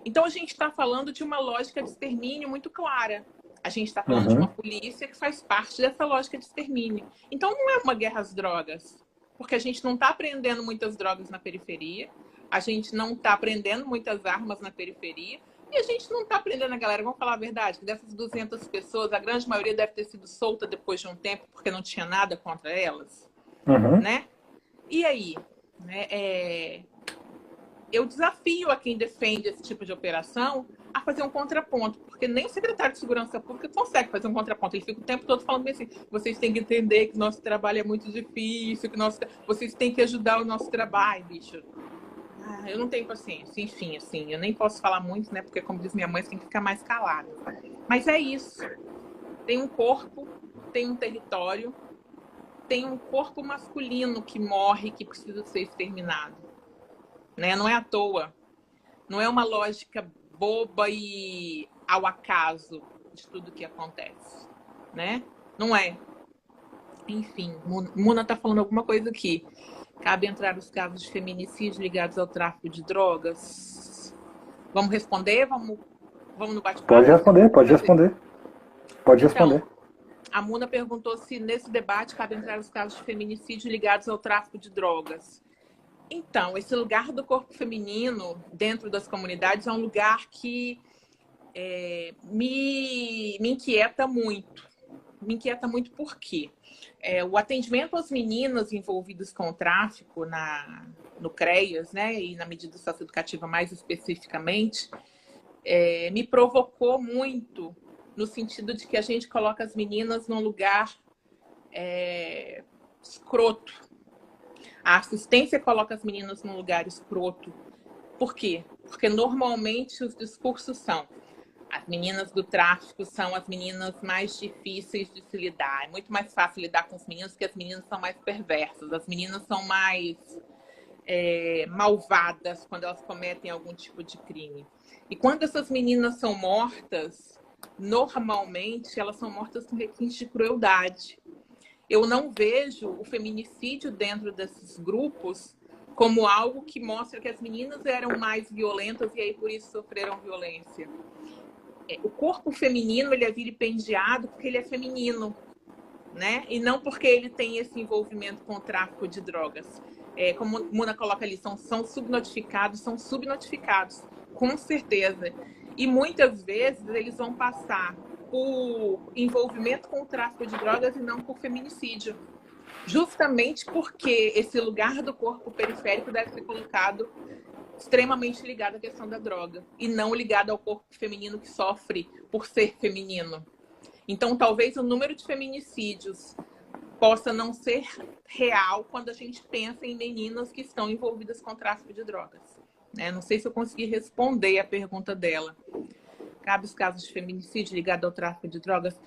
Então, a gente está falando de uma lógica de extermínio muito clara. A gente está falando de uma polícia que faz parte dessa lógica de extermínio. Então, não é uma guerra às drogas, porque a gente não está aprendendo muitas drogas na periferia, a gente não está aprendendo muitas armas na periferia, e a gente não está aprendendo a galera, vamos falar a verdade, que dessas 200 pessoas, a grande maioria deve ter sido solta depois de um tempo, porque não tinha nada contra elas, né? E aí? Eu desafio a quem defende esse tipo de operação a fazer um contraponto, porque nem o secretário de Segurança Pública consegue fazer um contraponto. Ele fica o tempo todo falando assim, vocês têm que entender que nosso trabalho é muito difícil, que vocês têm que ajudar o nosso trabalho, bicho. Eu não tenho paciência. Enfim, assim, eu nem posso falar muito, né? Porque, como diz minha mãe, você tem que ficar mais calada. Mas é isso. Tem um corpo, tem um território, tem um corpo masculino que morre, que precisa ser exterminado. Né? Não é à toa. Não é uma lógica boba e ao acaso de tudo que acontece. Né? Não é. Enfim, Muna está falando alguma coisa aqui. Cabe entrar os casos de feminicídio ligados ao tráfico de drogas? Vamos responder? Vamos no bate-papo? Pode responder. Pode responder. Então, a Muna perguntou se nesse debate cabe entrar os casos de feminicídio ligados ao tráfico de drogas. Então, esse lugar do corpo feminino dentro das comunidades é um lugar que me inquieta muito. Me inquieta muito por quê? O atendimento às meninas envolvidas com o tráfico no CREAS, né, e na medida socioeducativa mais especificamente, me provocou muito no sentido de que a gente coloca as meninas num lugar escroto. A assistência coloca as meninas num lugar escroto. Por quê? Porque normalmente os discursos são: as meninas do tráfico são as meninas mais difíceis de se lidar. É muito mais fácil lidar com os meninos, porque as meninas são mais perversas. As meninas são mais malvadas quando elas cometem algum tipo de crime. E quando essas meninas são mortas, normalmente elas são mortas com requinte de crueldade. Eu não vejo o feminicídio dentro desses grupos como algo que mostra que as meninas eram mais violentas e aí por isso sofreram violência. O corpo feminino, ele é vilipendiado porque ele é feminino, né? E não porque ele tem esse envolvimento com o tráfico de drogas. Como a Muna coloca ali, são subnotificados, com certeza. E muitas vezes eles vão passar por envolvimento com o tráfico de drogas e não por feminicídio. Justamente porque esse lugar do corpo periférico deve ser colocado extremamente ligado à questão da droga e não ligado ao corpo feminino que sofre por ser feminino. Então, talvez o número de feminicídios possa não ser real quando a gente pensa em meninas que estão envolvidas com tráfico de drogas. Não sei se eu consegui responder a pergunta dela. Cabe os casos de feminicídio ligado ao tráfico de drogas?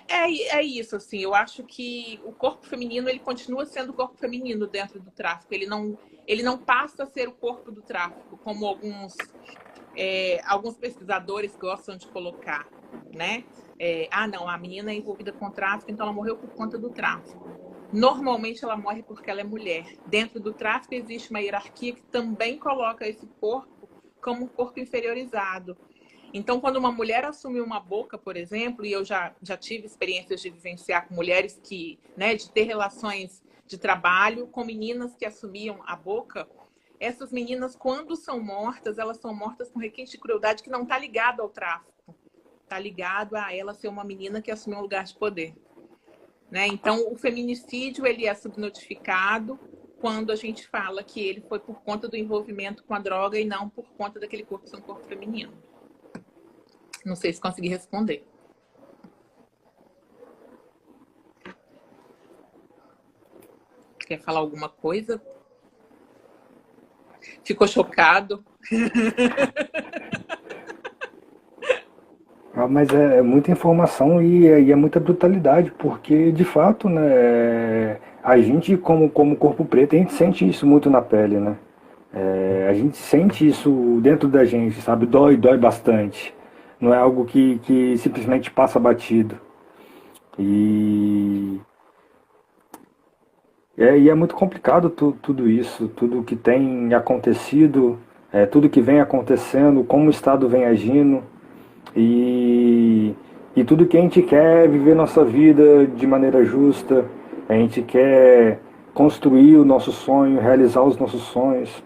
É isso, assim. Eu acho que o corpo feminino, ele continua sendo o corpo feminino dentro do tráfico. Ele não passa a ser o corpo do tráfico, como alguns pesquisadores gostam de colocar, né? Não, a menina é envolvida com tráfico, então ela morreu por conta do tráfico. Normalmente ela morre porque ela é mulher. Dentro do tráfico existe uma hierarquia que também coloca esse corpo como um corpo inferiorizado. Então, quando uma mulher assume uma boca, por exemplo, e eu já tive experiências de vivenciar com mulheres que, né, de ter relações de trabalho com meninas que assumiam a boca, essas meninas, quando são mortas, elas são mortas com requinte de crueldade que não está ligado ao tráfico. Está ligado a ela ser uma menina que assumiu um lugar de poder. Né? Então, o feminicídio, ele é subnotificado quando a gente fala que ele foi por conta do envolvimento com a droga e não por conta daquele corpo ser um corpo feminino. Não sei se consegui responder. Quer falar alguma coisa? Ficou chocado? Mas é muita informação e é muita brutalidade, porque, de fato, né, a gente, como corpo preto, a gente sente isso muito na pele, né? A gente sente isso dentro da gente, sabe? Dói bastante. Não é algo que simplesmente passa batido. E é muito complicado tudo isso, tudo que tem acontecido, tudo que vem acontecendo, como o Estado vem agindo. E tudo que a gente quer é viver nossa vida de maneira justa, a gente quer construir o nosso sonho, realizar os nossos sonhos.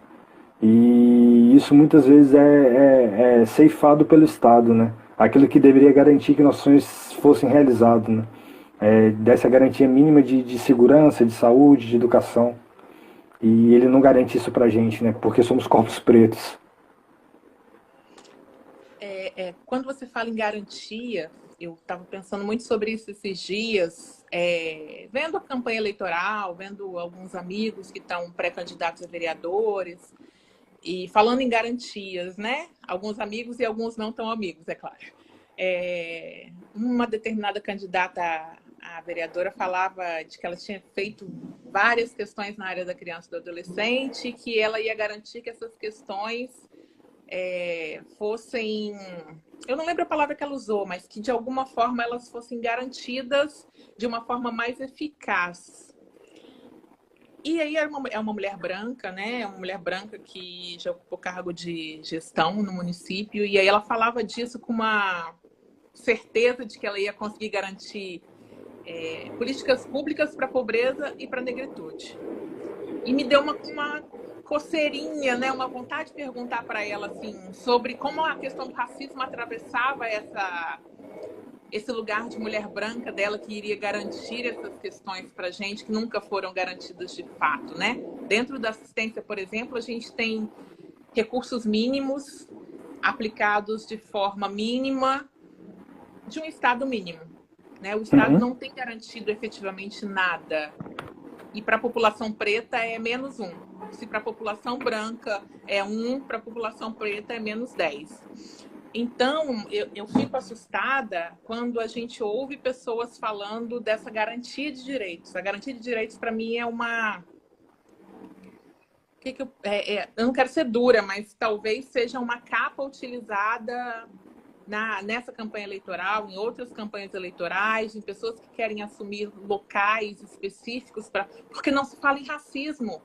E isso muitas vezes é ceifado pelo Estado, né? Aquilo que deveria garantir que nossos sonhos fossem realizados, né? Dessa garantia mínima de segurança, de saúde, de educação. E ele não garante isso pra gente, né? Porque somos corpos pretos. Quando você fala em garantia, eu estava pensando muito sobre isso esses dias, vendo a campanha eleitoral, vendo alguns amigos que estão pré-candidatos a vereadores, e falando em garantias, né? Alguns amigos e alguns não tão amigos, é claro. Uma determinada candidata a vereadora falava de que ela tinha feito várias questões na área da criança e do adolescente, que ela ia garantir que essas questões fossem... Eu não lembro a palavra que ela usou, mas que de alguma forma elas fossem garantidas de uma forma mais eficaz. E aí é uma mulher branca, né? É uma mulher branca que já ocupou cargo de gestão no município, e aí ela falava disso com uma certeza de que ela ia conseguir garantir políticas públicas para a pobreza e para a negritude. E me deu uma coceirinha, né? Uma vontade de perguntar para ela assim, sobre como a questão do racismo atravessava esse lugar de mulher branca dela, que iria garantir essas questões para a gente, que nunca foram garantidas de fato, né? Dentro da assistência, por exemplo, a gente tem recursos mínimos aplicados de forma mínima de um Estado mínimo, né? O Estado não tem garantido efetivamente nada. E para a população preta é menos 1. Se para a população branca é 1, para a população preta é menos 10. Então, eu fico assustada quando a gente ouve pessoas falando dessa garantia de direitos. A garantia de direitos, para mim, é uma... Eu não quero ser dura, mas talvez seja uma capa utilizada nessa campanha eleitoral, em outras campanhas eleitorais, em pessoas que querem assumir locais específicos, porque não se fala em racismo.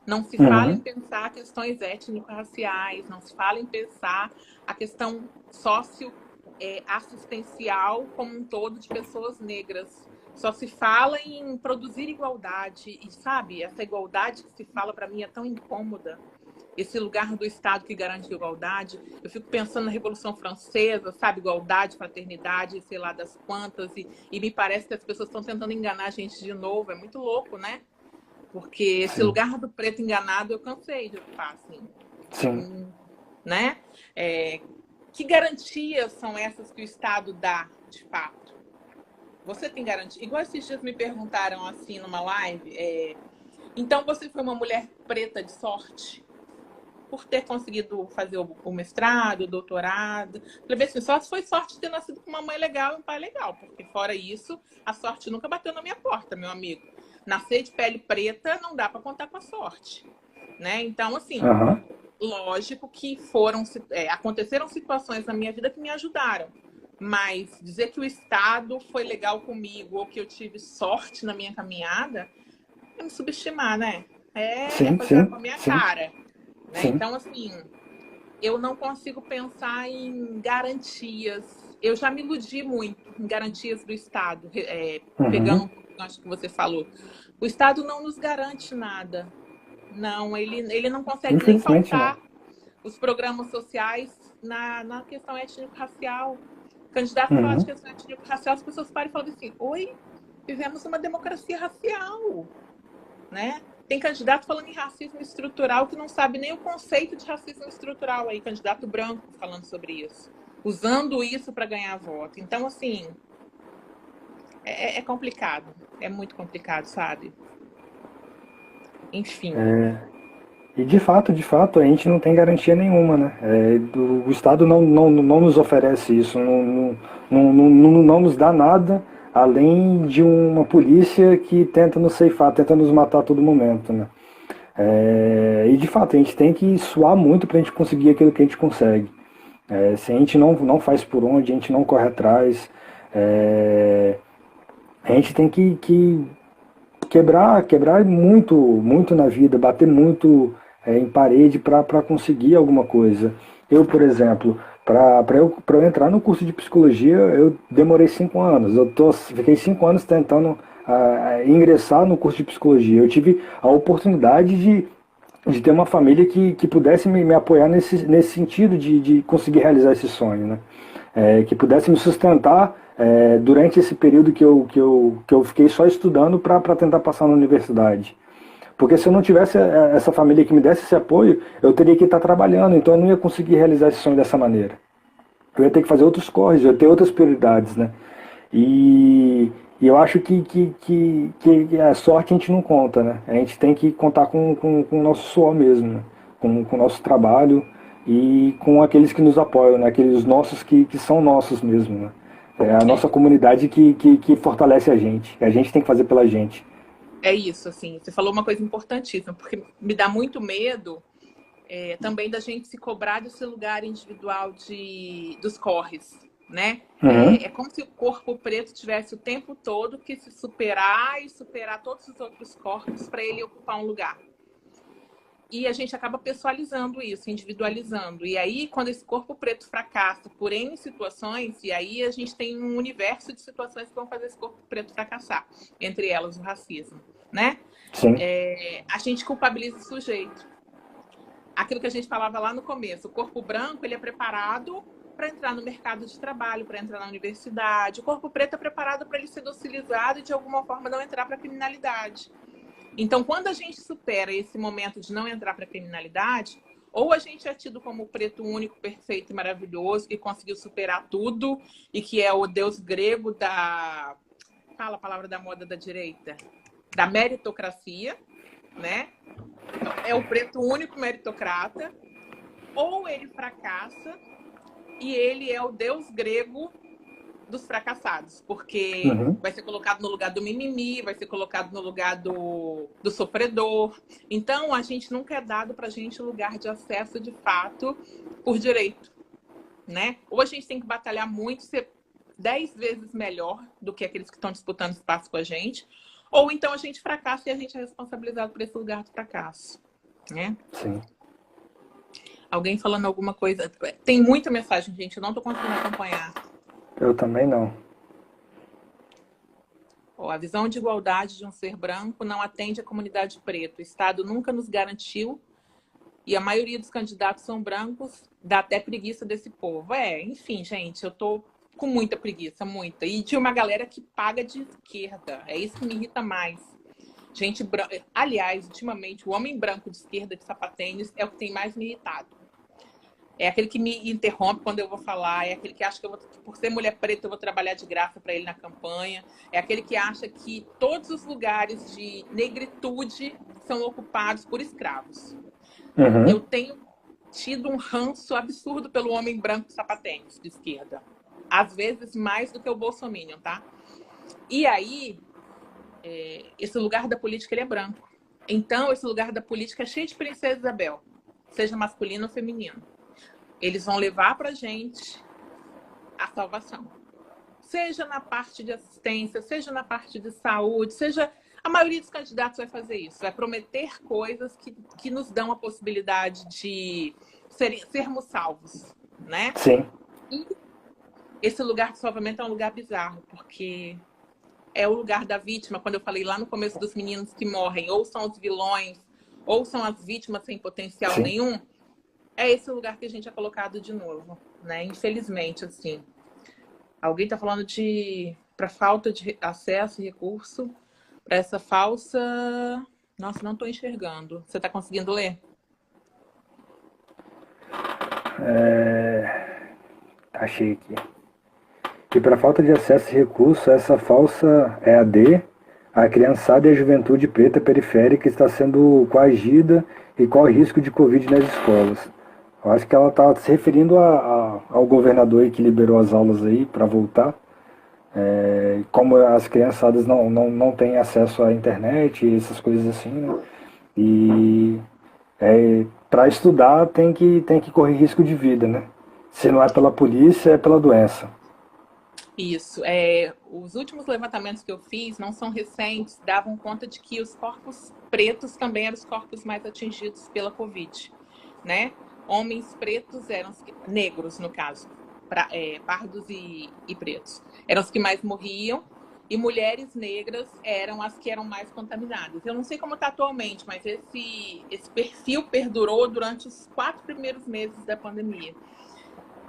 Não se fala em pensar questões étnico-raciais, não se fala em pensar a questão socioassistencial como um todo de pessoas negras. Só se fala em produzir igualdade. E, sabe, essa igualdade que se fala, para mim, é tão incômoda. Esse lugar do Estado que garante igualdade. Eu fico pensando na Revolução Francesa, sabe? Igualdade, fraternidade, sei lá das quantas. E me parece que as pessoas estão tentando enganar a gente de novo. É muito louco, né? Porque esse lugar do preto enganado eu cansei de ocupar, assim. Sim. Né? Que garantias são essas que o Estado dá, de fato? Você tem garantia? Igual esses dias me perguntaram, assim, numa live, então você foi uma mulher preta de sorte? Por ter conseguido fazer o mestrado, o doutorado. Falei assim, só foi sorte de ter nascido com uma mãe legal e um pai legal, porque fora isso, a sorte nunca bateu na minha porta, meu amigo. Nascer de pele preta não dá para contar com a sorte, né? Então, assim, lógico que aconteceram situações na minha vida que me ajudaram, mas dizer que o Estado foi legal comigo ou que eu tive sorte na minha caminhada é me subestimar, né? Fazer com a minha cara. Né? Então, assim, eu não consigo pensar em garantias. Eu já me iludi muito em garantias do Estado, pegando um pouco acho que você falou. O Estado não nos garante nada. Não, ele não consegue nem faltar os programas sociais na questão étnico-racial. O candidato fala de questão étnico-racial, as pessoas param e falam assim, oi, vivemos uma democracia racial, né? Tem candidato falando em racismo estrutural que não sabe nem o conceito de racismo estrutural aí, candidato branco falando sobre isso, usando isso para ganhar voto. Então, assim, é complicado, é muito complicado, sabe? Enfim. E de fato, a gente não tem garantia nenhuma, né? O Estado não nos oferece isso, não nos dá nada além de uma polícia que tenta nos ceifar, tenta nos matar a todo momento, né? E de fato, a gente tem que suar muito para a gente conseguir aquilo que a gente consegue. Se a gente não faz por onde, a gente não corre atrás, a gente tem que quebrar muito na vida, bater muito em parede para conseguir alguma coisa. Eu, por exemplo, para eu entrar no curso de psicologia, eu demorei 5 anos. Fiquei 5 anos tentando a ingressar no curso de psicologia. Eu tive a oportunidade de ter uma família que pudesse me apoiar nesse sentido de conseguir realizar esse sonho, né? Que pudesse me sustentar durante esse período que eu fiquei só estudando para tentar passar na universidade. Porque se eu não tivesse essa família que me desse esse apoio, eu teria que estar trabalhando, então eu não ia conseguir realizar esse sonho dessa maneira. Eu ia ter que fazer outros corres, eu ia ter outras prioridades, né? E, e eu acho que a sorte a gente não conta, né? A gente tem que contar com o nosso suor mesmo, né? Com o nosso trabalho e com aqueles que nos apoiam, né? Aqueles nossos que são nossos mesmo, né? É a nossa comunidade que fortalece a gente tem que fazer pela gente. É isso, assim, você falou uma coisa importantíssima, porque me dá muito medo também da gente se cobrar desse lugar individual dos corres, né? Uhum. É como se o corpo preto tivesse o tempo todo que se superar e superar todos os outros corpos para ele ocupar um lugar. E a gente acaba pessoalizando isso, individualizando. E aí, quando esse corpo preto fracassa por N situações, e aí a gente tem um universo de situações que vão fazer esse corpo preto fracassar, entre elas o racismo, né? Sim. A gente culpabiliza o sujeito. Aquilo que a gente falava lá no começo, o corpo branco ele é preparado para entrar no mercado de trabalho, para entrar na universidade. O corpo preto é preparado para ele ser docilizado e de alguma forma não entrar para a criminalidade. Então, quando a gente supera esse momento de não entrar para a criminalidade, ou a gente é tido como o preto único, perfeito e maravilhoso, que conseguiu superar tudo e que é o deus grego da... Fala a palavra da moda da direita. Da meritocracia, né? É o preto único meritocrata, ou ele fracassa e ele é o deus grego dos fracassados, porque Uhum. vai ser colocado no lugar do mimimi, vai ser colocado no lugar do sofredor. Então, a gente nunca é dado pra gente lugar de acesso de fato por direito, né? Ou a gente tem que batalhar muito, ser 10 vezes melhor do que aqueles que estão disputando espaço com a gente, ou então a gente fracassa e a gente é responsabilizado por esse lugar do fracasso, né? Sim. Alguém falando alguma coisa. Tem muita mensagem, gente, eu não tô conseguindo acompanhar. Eu também não. A visão de igualdade de um ser branco não atende à comunidade preta. O Estado nunca nos garantiu e a maioria dos candidatos são brancos, dá até preguiça desse povo. Enfim, gente, eu tô com muita preguiça, muita. E de uma galera que paga de esquerda. É isso que me irrita mais. Gente branca. Aliás, ultimamente, o homem branco de esquerda de sapatênis é o que tem mais me irritado. É aquele que me interrompe quando eu vou falar, é aquele que acha que por ser mulher preta, eu vou trabalhar de graça para ele na campanha, é aquele que acha que todos os lugares de negritude são ocupados por escravos. Uhum. Eu tenho tido um ranço absurdo pelo homem branco sapatênis de esquerda. Às vezes mais do que o bolsominion, tá? E aí, esse lugar da política ele é branco. Então, esse lugar da política é cheio de princesa Isabel, seja masculino ou feminino. Eles vão levar para a gente a salvação. Seja na parte de assistência, seja na parte de saúde, seja... A maioria dos candidatos vai fazer isso. Vai prometer coisas que nos dão a possibilidade de sermos salvos, né? Sim. E esse lugar de salvamento é um lugar bizarro, porque é o lugar da vítima. Quando eu falei lá no começo dos meninos que morrem, ou são os vilões, ou são as vítimas sem potencial Sim. nenhum, é esse lugar que a gente é colocado de novo, né? Infelizmente, assim. Alguém está falando para falta de acesso e recurso, para essa falsa... Nossa, não estou enxergando. Você está conseguindo ler? Achei aqui. E para falta de acesso e recurso, essa falsa EAD, a criançada e a juventude preta periférica está sendo coagida e corre risco de Covid nas escolas. Eu acho que ela está se referindo ao governador aí que liberou as aulas aí para voltar. Como as criançadas não têm acesso à internet e essas coisas assim, né? E para estudar tem que correr risco de vida, né? Se não é pela polícia, é pela doença. Isso. Os últimos levantamentos que eu fiz, não são recentes, davam conta de que os corpos pretos também eram os corpos mais atingidos pela Covid, né? Homens pretos negros, no caso, pardos e pretos, eram os que mais morriam. e mulheres negras eram as que eram mais contaminadas. Eu não sei como está atualmente, mas esse perfil perdurou durante os 4 primeiros meses da pandemia.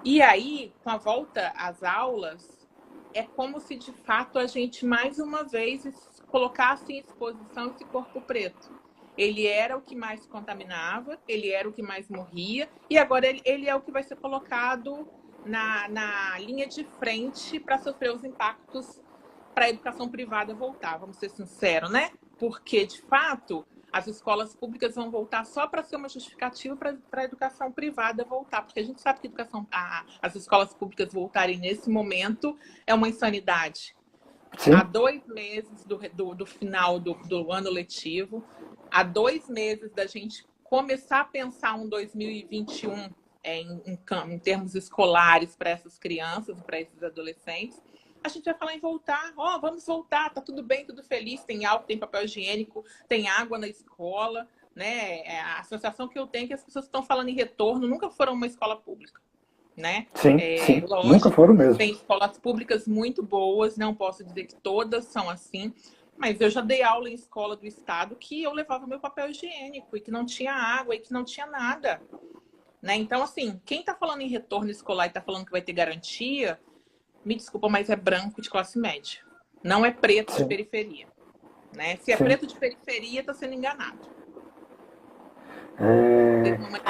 E aí, com a volta às aulas, é como se, de fato, a gente, mais uma vez, colocasse em exposição esse corpo preto. Ele era o que mais se contaminava, ele era o que mais morria, e agora ele é o que vai ser colocado na linha de frente para sofrer os impactos para a educação privada voltar, vamos ser sinceros, né? Porque, de fato, as escolas públicas vão voltar só para ser uma justificativa para a educação privada voltar, porque a gente sabe que as escolas públicas voltarem nesse momento é uma insanidade. Sim. Há 2 meses do final do ano letivo, há 2 meses da gente começar a pensar um 2021 em termos escolares para essas crianças, para esses adolescentes, a gente vai falar em voltar. Vamos voltar, tá tudo bem, tudo feliz, tem álcool, tem papel higiênico, tem água na escola, né? A sensação que eu tenho é que as pessoas que estão falando em retorno nunca foram uma escola pública, né? Sim, sim. Lógico, nunca foram mesmo. tem escolas públicas muito boas, não posso dizer que todas são assim, mas eu já dei aula em escola do estado que eu levava meu papel higiênico e que não tinha água e que não tinha nada, né? Então, assim, quem está falando em retorno escolar e está falando que vai ter garantia, me desculpa, mas é branco de classe média. Não é preto de periferia, né? Se é preto de periferia, está sendo enganado.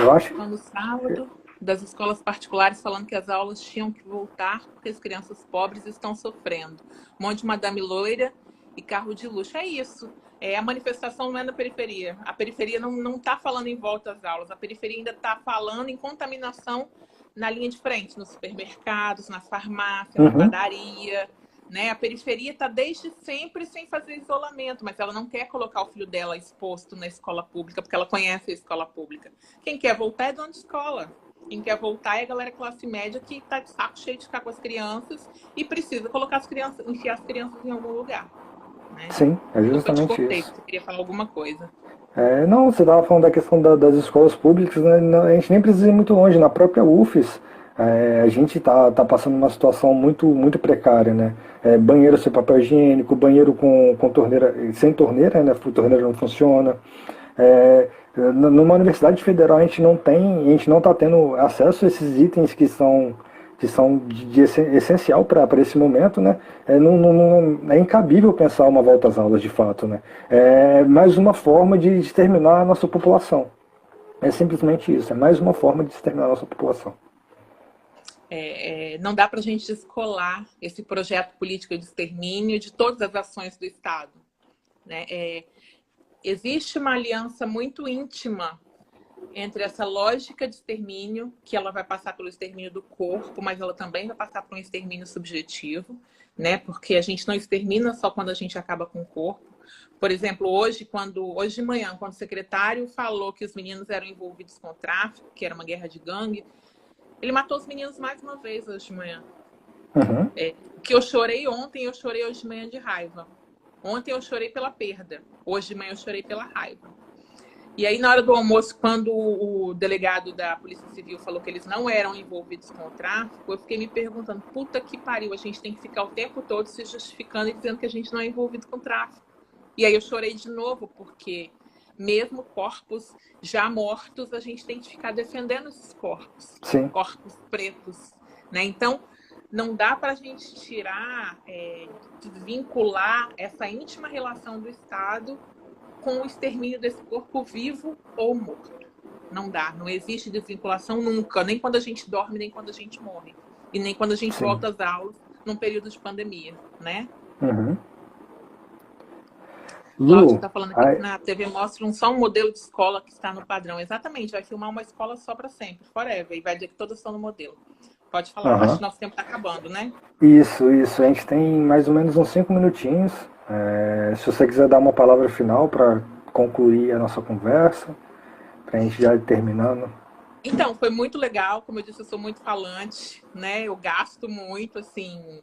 Eu acho no sábado das escolas particulares falando que as aulas tinham que voltar porque as crianças pobres estão sofrendo. Um monte de madame loira e carro de luxo. É isso. A manifestação não é na periferia. A periferia não está falando em volta às aulas. A periferia ainda está falando em contaminação na linha de frente, nos supermercados, nas farmácias, na padaria. Né? A periferia está desde sempre sem fazer isolamento, mas ela não quer colocar o filho dela exposto na escola pública, porque ela conhece a escola pública. Quem quer voltar é dono de escola. Quem quer voltar é a galera classe média que está de saco cheio de ficar com as crianças e precisa colocar as crianças, enfiar as crianças em algum lugar. Né? Sim, é justamente isso. Você queria falar alguma coisa? Não, você estava falando da questão das escolas públicas, né? A gente nem precisa ir muito longe. Na própria UFES, a gente tá passando uma situação muito precária, né? Banheiro sem papel higiênico, banheiro com torneira, sem torneira, né? A torneira não funciona. Numa universidade federal a gente não está tendo acesso a esses itens que são essencial para esse momento, né? É incabível pensar uma volta às aulas de fato, né? É mais uma forma de exterminar a nossa população. É simplesmente isso, é mais uma forma de exterminar a nossa população. Não dá para a gente descolar esse projeto político de extermínio de todas as ações do Estado. Né? Existe uma aliança muito íntima entre essa lógica de extermínio, que ela vai passar pelo extermínio do corpo, mas ela também vai passar por um extermínio subjetivo, né? Porque a gente não extermina só quando a gente acaba com o corpo. Por exemplo, hoje de manhã, quando o secretário falou que os meninos eram envolvidos com o tráfico, que era uma guerra de gangue, ele matou os meninos mais uma vez hoje de manhã. Que eu chorei ontem, eu chorei hoje de manhã de raiva. Ontem eu chorei pela perda, hoje de manhã eu chorei pela raiva. E aí, na hora do almoço, quando o delegado da Polícia Civil falou que eles não eram envolvidos com o tráfico, eu fiquei me perguntando, puta que pariu, a gente tem que ficar o tempo todo se justificando e dizendo que a gente não é envolvido com o tráfico. E aí eu chorei de novo, porque mesmo corpos já mortos, a gente tem que ficar defendendo esses corpos. Sim. Corpos pretos. Né? Então, não dá para a gente tirar, desvincular essa íntima relação do Estado com o extermínio desse corpo vivo ou morto. Não dá, não existe desvinculação nunca, nem quando a gente dorme, nem quando a gente morre. E nem quando a gente volta às aulas num período de pandemia, né? Cláudio está falando aqui que na TV mostra só um modelo de escola que está no padrão. Exatamente, vai filmar uma escola só para sempre, forever, e vai dizer que todas estão no modelo. Pode falar, acho que nosso tempo está acabando, né? Isso. A gente tem mais ou menos uns 5 minutinhos. Se você quiser dar uma palavra final para concluir a nossa conversa, para a gente já ir terminando. Então, foi muito legal. Como eu disse, eu sou muito falante, né? Eu gasto muito, assim.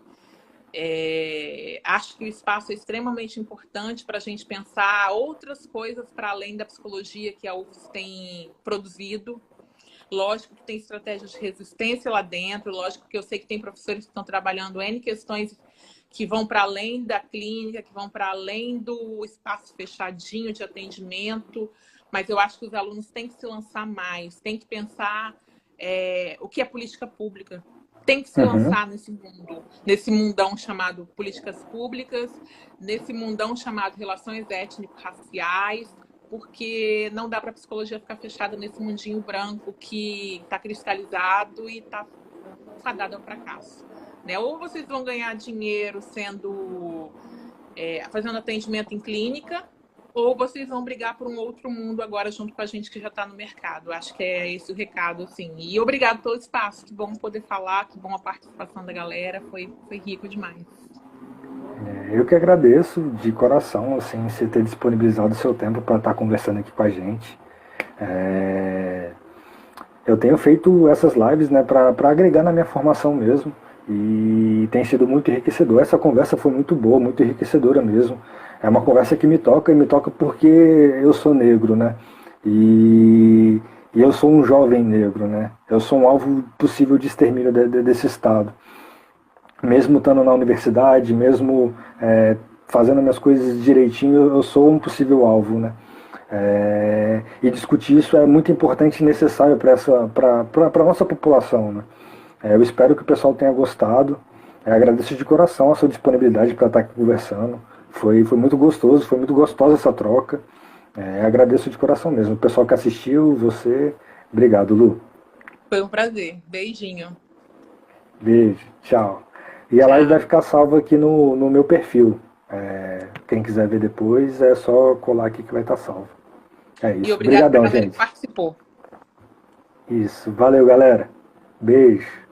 Acho que o espaço é extremamente importante para a gente pensar outras coisas para além da psicologia que a UFES tem produzido. Lógico que tem estratégias de resistência lá dentro, lógico que eu sei que tem professores que estão trabalhando N questões que vão para além da clínica, que vão para além do espaço fechadinho de atendimento, mas eu acho que os alunos têm que se lançar mais, têm que pensar o que é política pública, tem que se lançar nesse mundão chamado políticas públicas, nesse mundão chamado relações étnico-raciais, porque não dá para a psicologia ficar fechada nesse mundinho branco que está cristalizado e está fadado ao fracasso. Né? Ou vocês vão ganhar dinheiro fazendo atendimento em clínica, ou vocês vão brigar por um outro mundo agora junto com a gente que já está no mercado. Acho que é esse o recado, assim. E obrigado pelo espaço. Que bom poder falar, que bom a participação da galera. Foi rico demais. Eu que agradeço de coração, assim, você ter disponibilizado o seu tempo para estar conversando aqui com a gente. Eu tenho feito essas lives, né, para agregar na minha formação mesmo. E tem sido muito enriquecedor. Essa conversa foi muito boa, muito enriquecedora mesmo. É uma conversa que me toca, e me toca porque eu sou negro, né? E eu sou um jovem negro, né? Eu sou um alvo possível de extermínio desse Estado. Mesmo estando na universidade, mesmo fazendo minhas coisas direitinho, eu sou um possível alvo, né? E discutir isso é muito importante e necessário para a nossa população, né? Eu espero que o pessoal tenha gostado. Agradeço de coração a sua disponibilidade para estar aqui conversando. Foi muito gostoso, foi muito gostosa essa troca. Agradeço de coração mesmo. O pessoal que assistiu, você, obrigado, Lu. Foi um prazer. Beijinho. Beijo, tchau. E a live vai ficar salva aqui no meu perfil. Quem quiser ver depois, é só colar aqui que vai estar salvo. É isso. E obrigado Obrigadão, pra galera gente. que participou. Isso. Valeu, galera. Beijo.